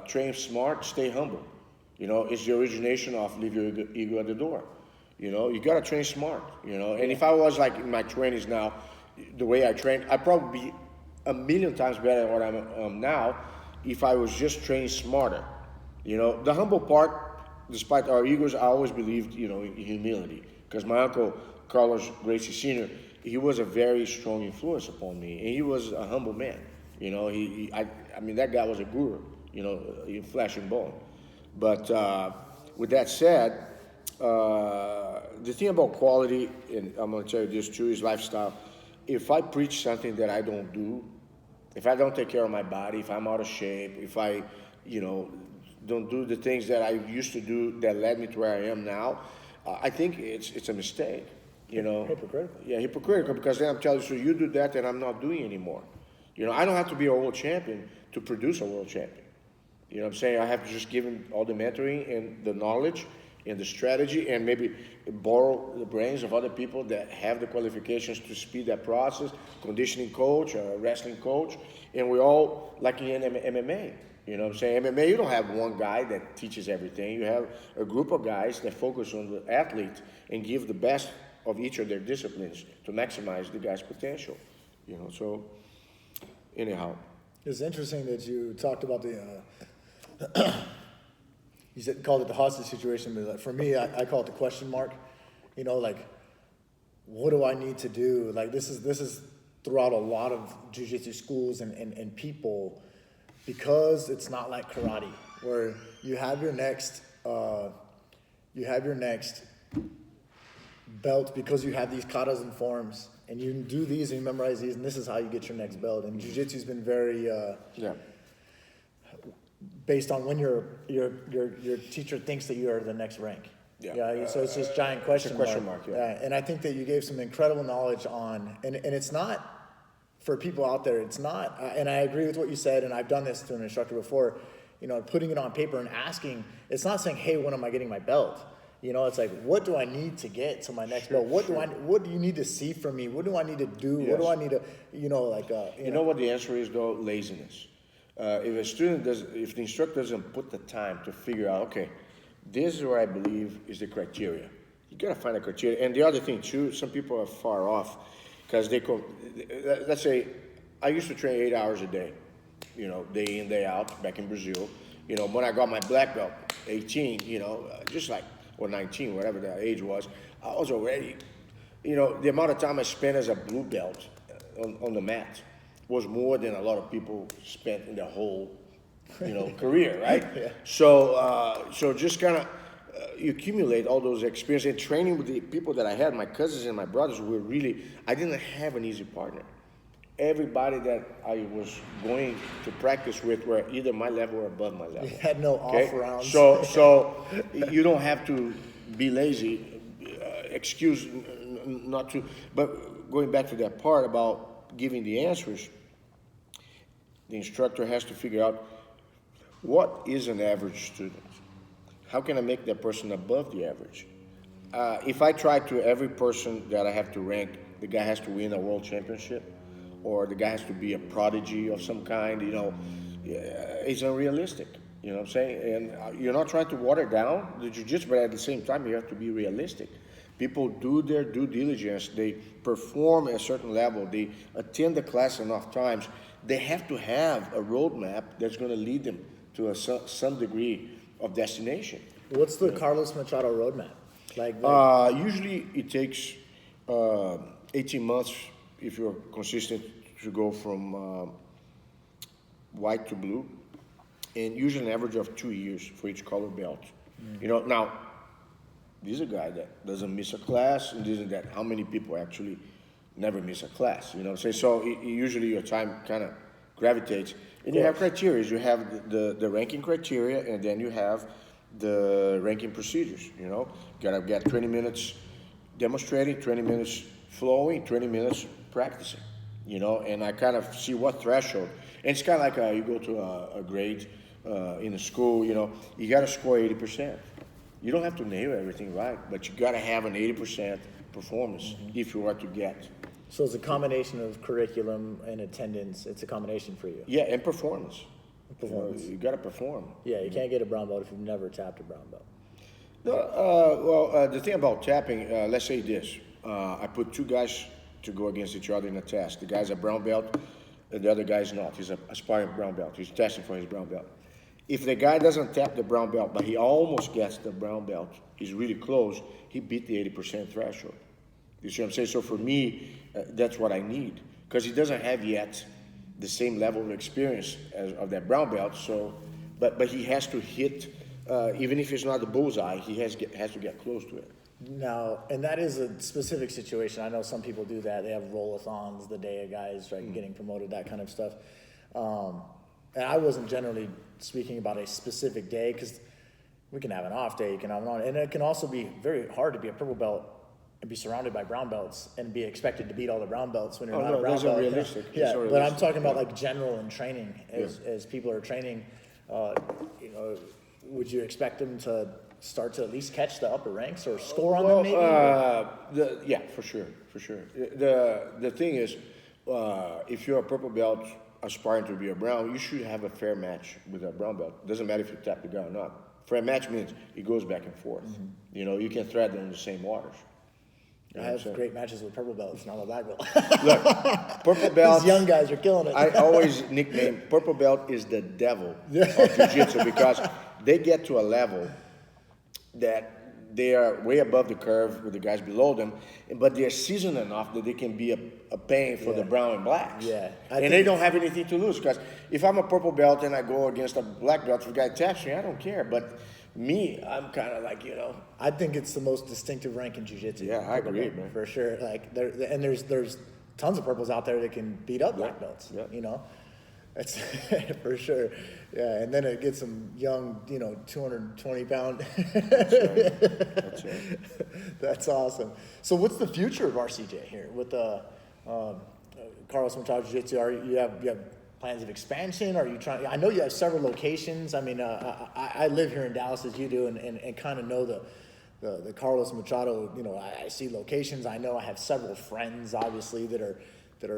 Train smart, stay humble. You know, it's the origination of leave your ego at the door. You know, you gotta train smart, you know. And if I was like in my 20s now, the way I train, I'd probably be a million times better than what I'm now if I was just training smarter. You know, the humble part, despite our egos, I always believed, you know, in humility. Because my uncle, Carlos Gracies Sr., he was a very strong influence upon me, and he was a humble man. You know, I mean, that guy was a guru, you know, in flesh and bone. But with that said, the thing about quality, and I'm going to tell you this too, is lifestyle. If I preach something that I don't do, if I don't take care of my body, if I'm out of shape, if I, you know, don't do the things that I used to do that led me to where I am now, I think it's a mistake. You know, hypocritical. Yeah, hypocritical, because then I'm telling you, so you do that and I'm not doing anymore. You know, I don't have to be a world champion to produce a world champion. You know what I'm saying? I have to just give him all the mentoring and the knowledge and the strategy, and maybe borrow the brains of other people that have the qualifications to speed that process, conditioning coach, a wrestling coach, and we all, like in MMA, you know what I'm saying? MMA, you don't have one guy that teaches everything. You have a group of guys that focus on the athlete and give the best of each of their disciplines to maximize the guy's potential, you know, so anyhow. It's interesting that you talked about the, called it the hostage situation, but like for me, I call it the question mark, you know, like, what do I need to do? Like this is throughout a lot of jiu-jitsu schools and people, because it's not like karate where you have your next belt because you have these katas and forms, and you do these and you memorize these, and this is how you get your next belt. And jiu-jitsu's been very based on when your teacher thinks that you are the next rank. So it's this giant question mark. And I think that you gave some incredible knowledge on, and it's not for people out there. It's not, and I agree with what you said. And I've done this to an instructor before. You know, putting it on paper and asking. It's not saying, "Hey, when am I getting my belt?" You know, it's like, what do I need to get to my next belt? What do you need to see from me? What do I need to do? Yes. What do I need to, you know, like, you know what the answer is though? Laziness. If the instructor doesn't put the time to figure out, okay, this is where I believe is the criteria. You gotta find a criteria. And the other thing too, some people are far off because let's say, I used to train 8 hours a day, you know, day in, day out, back in Brazil. You know, when I got my black belt, 18, you know, just like, or 19, whatever that age was, I was already, you know, the amount of time I spent as a blue belt on the mat was more than a lot of people spent in their whole, you know, career, right? Yeah. So just kind of, you accumulate all those experiences, and training with the people that I had, my cousins and my brothers were really, I didn't have an easy partner. Everybody that I was going to practice with were either my level or above my level. You had no off rounds. So you don't have to be lazy, excuse not to. But going back to that part about giving the answers, the instructor has to figure out what is an average student. How can I make that person above the average? If I try to every person that I have to rank, the guy has to win a world championship, or the guy has to be a prodigy of some kind, you know, it's unrealistic, you know what I'm saying? And you're not trying to water down the jiu-jitsu, but at the same time, you have to be realistic. People do their due diligence, they perform at a certain level, they attend the class enough times, they have to have a roadmap that's gonna lead them to some degree of destination. What's the Carlos Machado roadmap? Usually it takes 18 months if you're consistent to go from white to blue, and usually an average of 2 years for each color belt. You know, now, this is a guy that doesn't miss a class, and this and that. How many people actually never miss a class? You know what I'm saying? So usually your time kind of gravitates. And you have criteria. You have the ranking criteria, and then you have the ranking procedures. You know, you gotta get 20 minutes demonstrating, 20 minutes flowing, 20 minutes practicing. You know, and I kind of see what threshold. And it's kind of like you go to a grade in a school. You know, you gotta score 80%. You don't have to nail everything right, but you gotta have an 80% performance if you are to get. So it's a combination of curriculum and attendance. It's a combination for you. Yeah, and performance. Performance. You got to perform. Yeah, you can't get a brown belt if you've never tapped a brown belt. No, the thing about tapping, let's say this. I put two guys to go against each other in a test. The guy's a brown belt, and the other guy's not. He's a aspiring brown belt. He's testing for his brown belt. If the guy doesn't tap the brown belt, but he almost gets the brown belt, he's really close, he beat the 80% threshold. You see what I'm saying? So for me, that's what I need, because he doesn't have yet the same level of experience of that brown belt. So, but he has to hit, even if it's not the bullseye, he has to get close to it. Now, and that is a specific situation. I know some people do that. They have roll-a-thons the day of guys getting promoted, that kind of stuff. And I wasn't generally speaking about a specific day, because we can have an off day, you can have an on, and it can also be very hard to be a purple belt and be surrounded by brown belts and be expected to beat all the brown belts when you're not a brown belt. Realistic. Yeah, but I'm talking about like general in training. As people are training, you know, would you expect them to start to at least catch the upper ranks or score on them maybe? Yeah, for sure. The thing is, if you're a purple belt aspiring to be a brown, you should have a fair match with a brown belt. Doesn't matter if you tap the guy or not. Fair match means it goes back and forth. You know, you can thread them in the same waters. I have great matches with purple belts, not a black belt. Look, purple belts. These young guys are killing it. I always nickname purple belt is the devil of jiu-jitsu, because they get to a level that they are way above the curve with the guys below them, but they're seasoned enough that they can be a pain for the brown and blacks. Yeah. And they don't have anything to lose, because if I'm a purple belt and I go against a black belt, if a guy taps me, I don't care. But me, I'm kind of like, you know. I think it's the most distinctive rank in jiu-jitsu. Yeah, I agree, man. For sure. Like there's tons of purples out there that can beat up black belts. Yeah. You know, that's for sure. Yeah, and then it gets some young, you know, 220-pound. That's right. That's awesome. So what's the future of RCJ here with Carlos Machado Jiu-Jitsu? You have plans of expansion? Are you trying? I know you have several locations. I mean, I live here in Dallas as you do, and kind of know the Carlos Machado. You know, I see locations. I know I have several friends, obviously, that are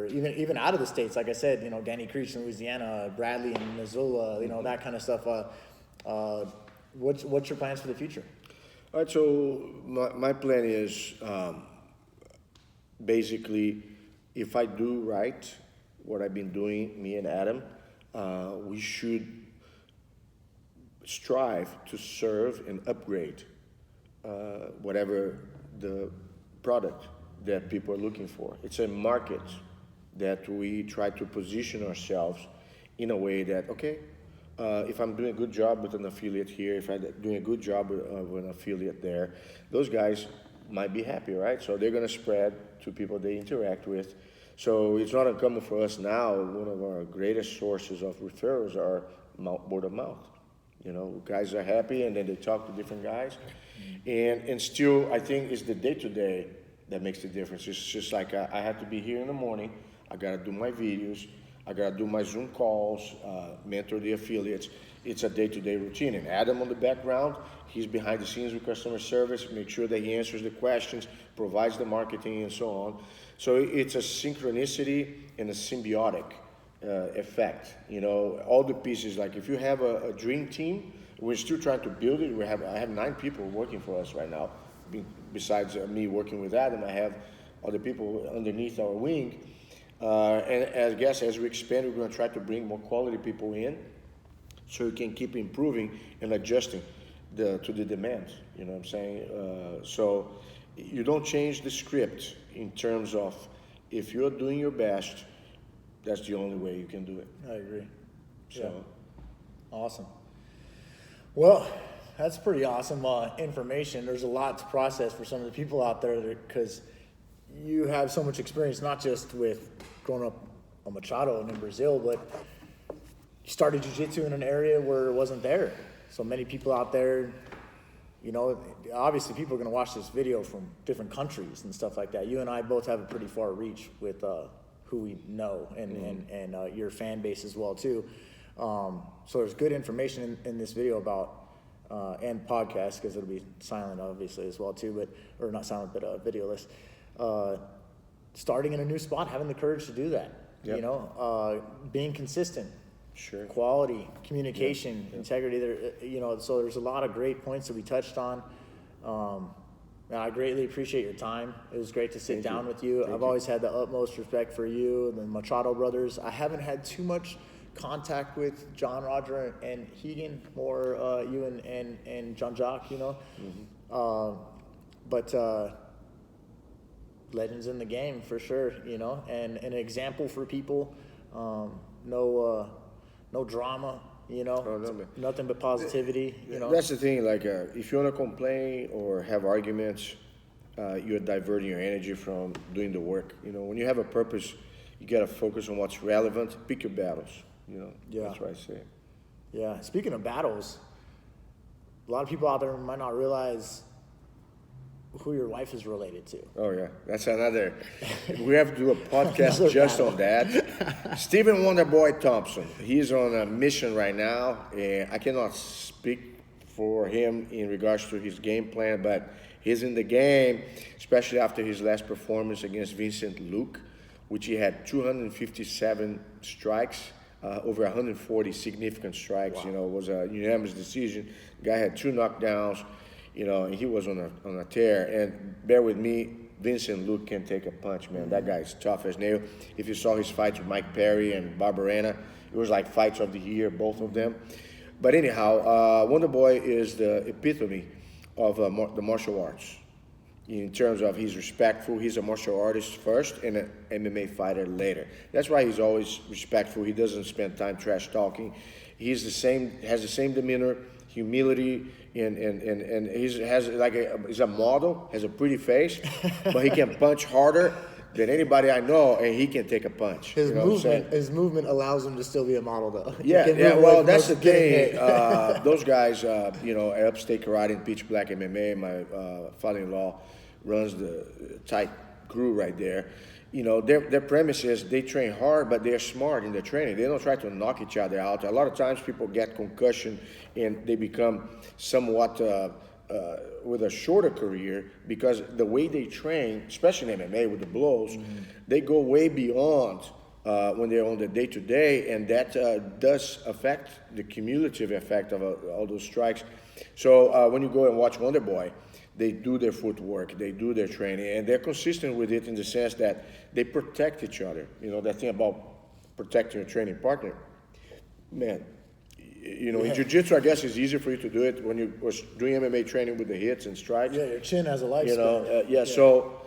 even out of the States. Like I said, you know, Danny Creech in Louisiana, Bradley in Missoula, you know, that kind of stuff. What's your plans for the future? All right, so my plan is basically, if I do right what I've been doing, me and Adam, we should strive to serve and upgrade whatever the product that people are looking for. It's a market that we try to position ourselves in a way that, okay, if I'm doing a good job with an affiliate here, if I'm doing a good job with an affiliate there, those guys might be happy, right? So they're gonna spread to people they interact with. So it's not uncommon for us now. One of our greatest sources of referrals are word of mouth. You know, guys are happy and then they talk to different guys. And still, I think it's the day-to-day that makes the difference. It's just like I have to be here in the morning. I gotta do my videos. I gotta do my Zoom calls, mentor the affiliates. It's a day-to-day routine. And Adam on the background, he's behind the scenes with customer service, make sure that he answers the questions, provides the marketing and so on. So it's a synchronicity and a symbiotic effect. You know, all the pieces, like if you have a dream team, we're still trying to build it. I have 9 people working for us right now. Besides me working with Adam, I have other people underneath our wing. And I guess as we expand, we're going to try to bring more quality people in so we can keep improving and adjusting to the demands. You know what I'm saying? So you don't change the script in terms of if you're doing your best, that's the only way you can do it. I agree. So, yeah. Awesome. Well, that's pretty awesome information. There's a lot to process for some of the people out there because you have so much experience, not just with growing up a Machado and in Brazil, but started jiu-jitsu in an area where it wasn't there. So many people out there, you know, obviously people are going to watch this video from different countries and stuff like that. You and I both have a pretty far reach with who we know and your fan base as well too. So there's good information in this video about and podcast, because it'll be silent obviously as well too, or not silent, but videoless. Starting in a new spot, having the courage to do that. Yep. You know, being consistent. Sure. Quality, communication, integrity. There, you know, so there's a lot of great points that we touched on. And I greatly appreciate your time. It was great to sit down with you. I've always had the utmost respect for you and the Machado Brothers. I haven't had too much contact with John Roger and Hegan, more you and John Jock, you know. But legends in the game for sure, you know, and an example for people. No drama, you know, nothing but positivity, you know. That's the thing, like, if you want to complain or have arguments, you're diverting your energy from doing the work. You know, when you have a purpose, you got to focus on what's relevant, pick your battles, you know. Yeah. That's what I say. Yeah, speaking of battles, a lot of people out there might not realize who your wife is related to. Oh yeah, that's another. We have to do a podcast just on that. Stephen Wonderboy Thompson. He's on a mission right now, and I cannot speak for him in regards to his game plan, but he's in the game, especially after his last performance against Vincent Luke, which he had 257 strikes, over 140 significant strikes. Wow. You know, it was a unanimous decision. The guy had 2 knockdowns. You know, and he was on a tear. And bear with me, Vincent Luke can take a punch, man. That guy is tough as nail. If you saw his fights with Mike Perry and Barberena, it was like fights of the year, both of them. But anyhow, Wonderboy is the epitome of the martial arts. In terms of he's respectful, he's a martial artist first and an MMA fighter later. That's why he's always respectful. He doesn't spend time trash talking. Has the same demeanor, humility, and he's a model, has a pretty face, but he can punch harder than anybody I know, and he can take a punch. His movement allows him to still be a model, though. Yeah. Well, that's the thing. Those guys, you know, Upstate Karate and Pitch Black MMA. My father-in-law runs the tight crew right there. You know, their premise is they train hard, but they're smart in their training. They don't try to knock each other out. A lot of times people get concussion and they become somewhat with a shorter career because the way they train, especially in MMA with the blows, they go way beyond when they're on the day-to-day, and that does affect the cumulative effect of all those strikes. So when you go and watch Wonderboy, they do their footwork, they do their training, and they're consistent with it in the sense that they protect each other. You know, that thing about protecting your training partner. Man, you know, in jiu-jitsu, I guess it's easier for you to do it when you was doing MMA training with the hits and strikes. Yeah, your chin has a lifespan. You know, so,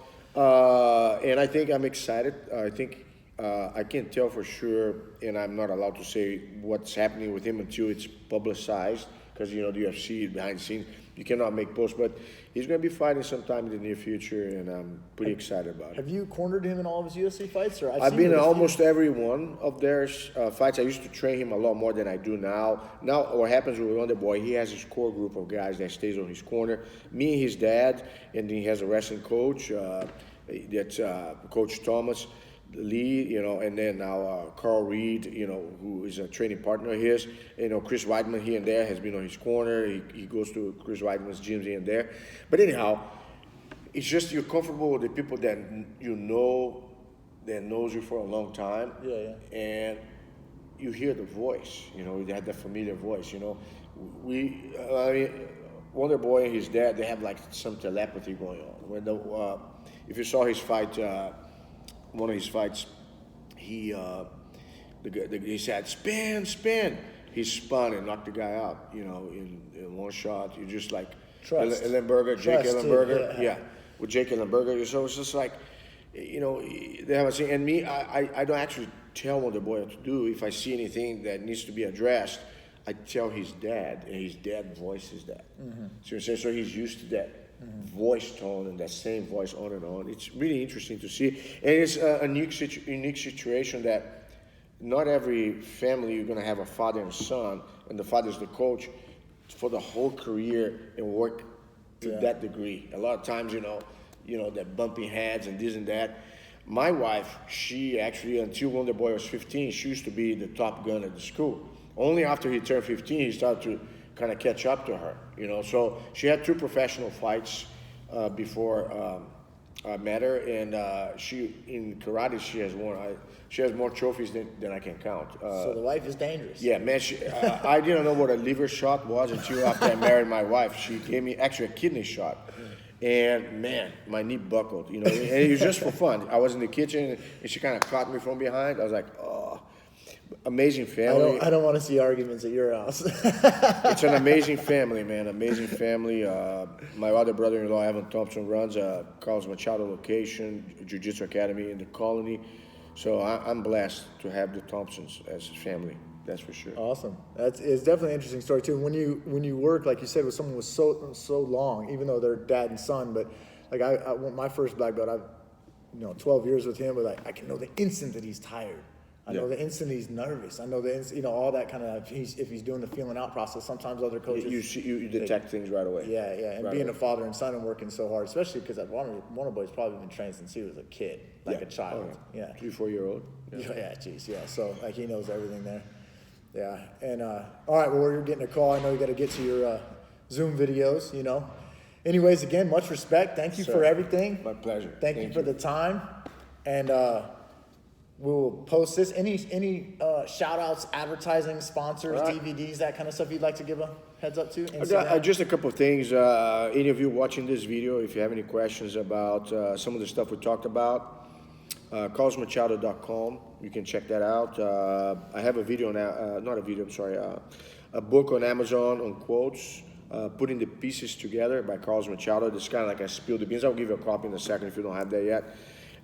and I think I'm excited. I think I can't tell for sure, and I'm not allowed to say what's happening with him until it's publicized, because, you know, the UFC behind the scenes, you cannot make posts, but he's going to be fighting sometime in the near future, and I'm pretty excited about it. Have you cornered him in all of his UFC fights? Or I've been in almost every one of their fights. I used to train him a lot more than I do now. Now, what happens with Wonderboy, he has his core group of guys that stays on his corner. Me and his dad, and then he has a wrestling coach, that's Coach Thomas Lee, you know, and then now Carl Reed, you know, who is a training partner of his. You know, Chris Weidman here and there has been on his corner. He goes to Chris Weidman's gyms here and there. But anyhow, it's just you're comfortable with the people that you know, that knows you for a long time. Yeah. And you hear the voice, you know, they have that familiar voice, you know. Wonderboy and his dad, they have like some telepathy going on. If you saw his fight, one of his fights, he said, spin. He spun and knocked the guy out, you know, in one shot. You just like Trust. Ellenberger, Jake Ellenberger. Yeah. With Jake Ellenberger. So it's just like, you know, they haven't seen. And me, I don't actually tell Wonderboy what to do. If I see anything that needs to be addressed, I tell his dad, and his dad voices that. So he's used to that. Voice tone and that same voice on and on. It's really interesting to see, and it's a unique situation that not every family you're gonna have a father and son, and the father's the coach for the whole career and work to that degree. A lot of times, you know, that bumping heads and this and that. My wife, she actually, until Wonderboy was 15, she used to be the top gun at the school. Only after he turned 15, he started to kind of catch up to her, you know. So she had 2 professional fights before I met her, and she, in karate, she has won. She has more trophies than I can count. So the wife is dangerous. Yeah, man. I didn't know what a liver shot was until after I married my wife. She gave me actually a kidney shot. And man, my knee buckled, you know, and it was just for fun. I was in the kitchen and she kind of caught me from behind. I was like, oh, amazing family. I don't want to see arguments at your house. It's an amazing family, man, amazing family. My other brother-in-law, Evan Thompson, runs Carlos Machado location, Jiu-Jitsu Academy in the Colony. So I'm blessed to have the Thompsons as family. That's for sure. Awesome. It's definitely an interesting story too. When you work, like you said, with someone with so long, even though they're dad and son, but like I my first black belt, I've 12 years with him, but like I can know the instant that he's tired. I know the instant he's nervous. I know the instant, all that kind of, if he's doing the feeling out process. Sometimes other coaches, you detect things right away. Yeah, and right being away. A father and son and working so hard, especially because Wonderboy's probably been trained since he was a kid, like a child. Oh, yeah. 3-4-year-old. Yeah, geez, yeah. So like he knows everything there. Yeah, and all right, well, we're getting a call. I know you got to get to your Zoom videos, you know. Anyways, again, much respect. Thank you for everything. My pleasure. Thank you for the time, and we'll post this. Any shout-outs, advertising, sponsors, DVDs, that kind of stuff you'd like to give a heads up to? Just a couple of things. Any of you watching this video, if you have any questions about some of the stuff we talked about, carlosmachado.com. You can check that out. I have a video now, not a video, I'm sorry, a book on Amazon on quotes, Putting the Pieces Together by Carlos Machado. This is kind of like I spilled the beans. I'll give you a copy in a second if you don't have that yet.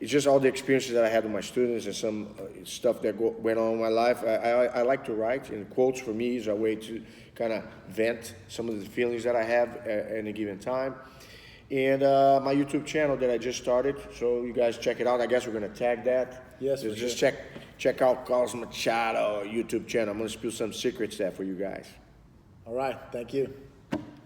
It's just all the experiences that I had with my students and some stuff that went on in my life. I like to write, and quotes for me is a way to kind of vent some of the feelings that I have at any given time. And my YouTube channel that I just started, so you guys check it out. I guess we're gonna tag that. Yes, so just check out Carlos Machado YouTube channel. I'm gonna spill some secrets there for you guys. All right, thank you.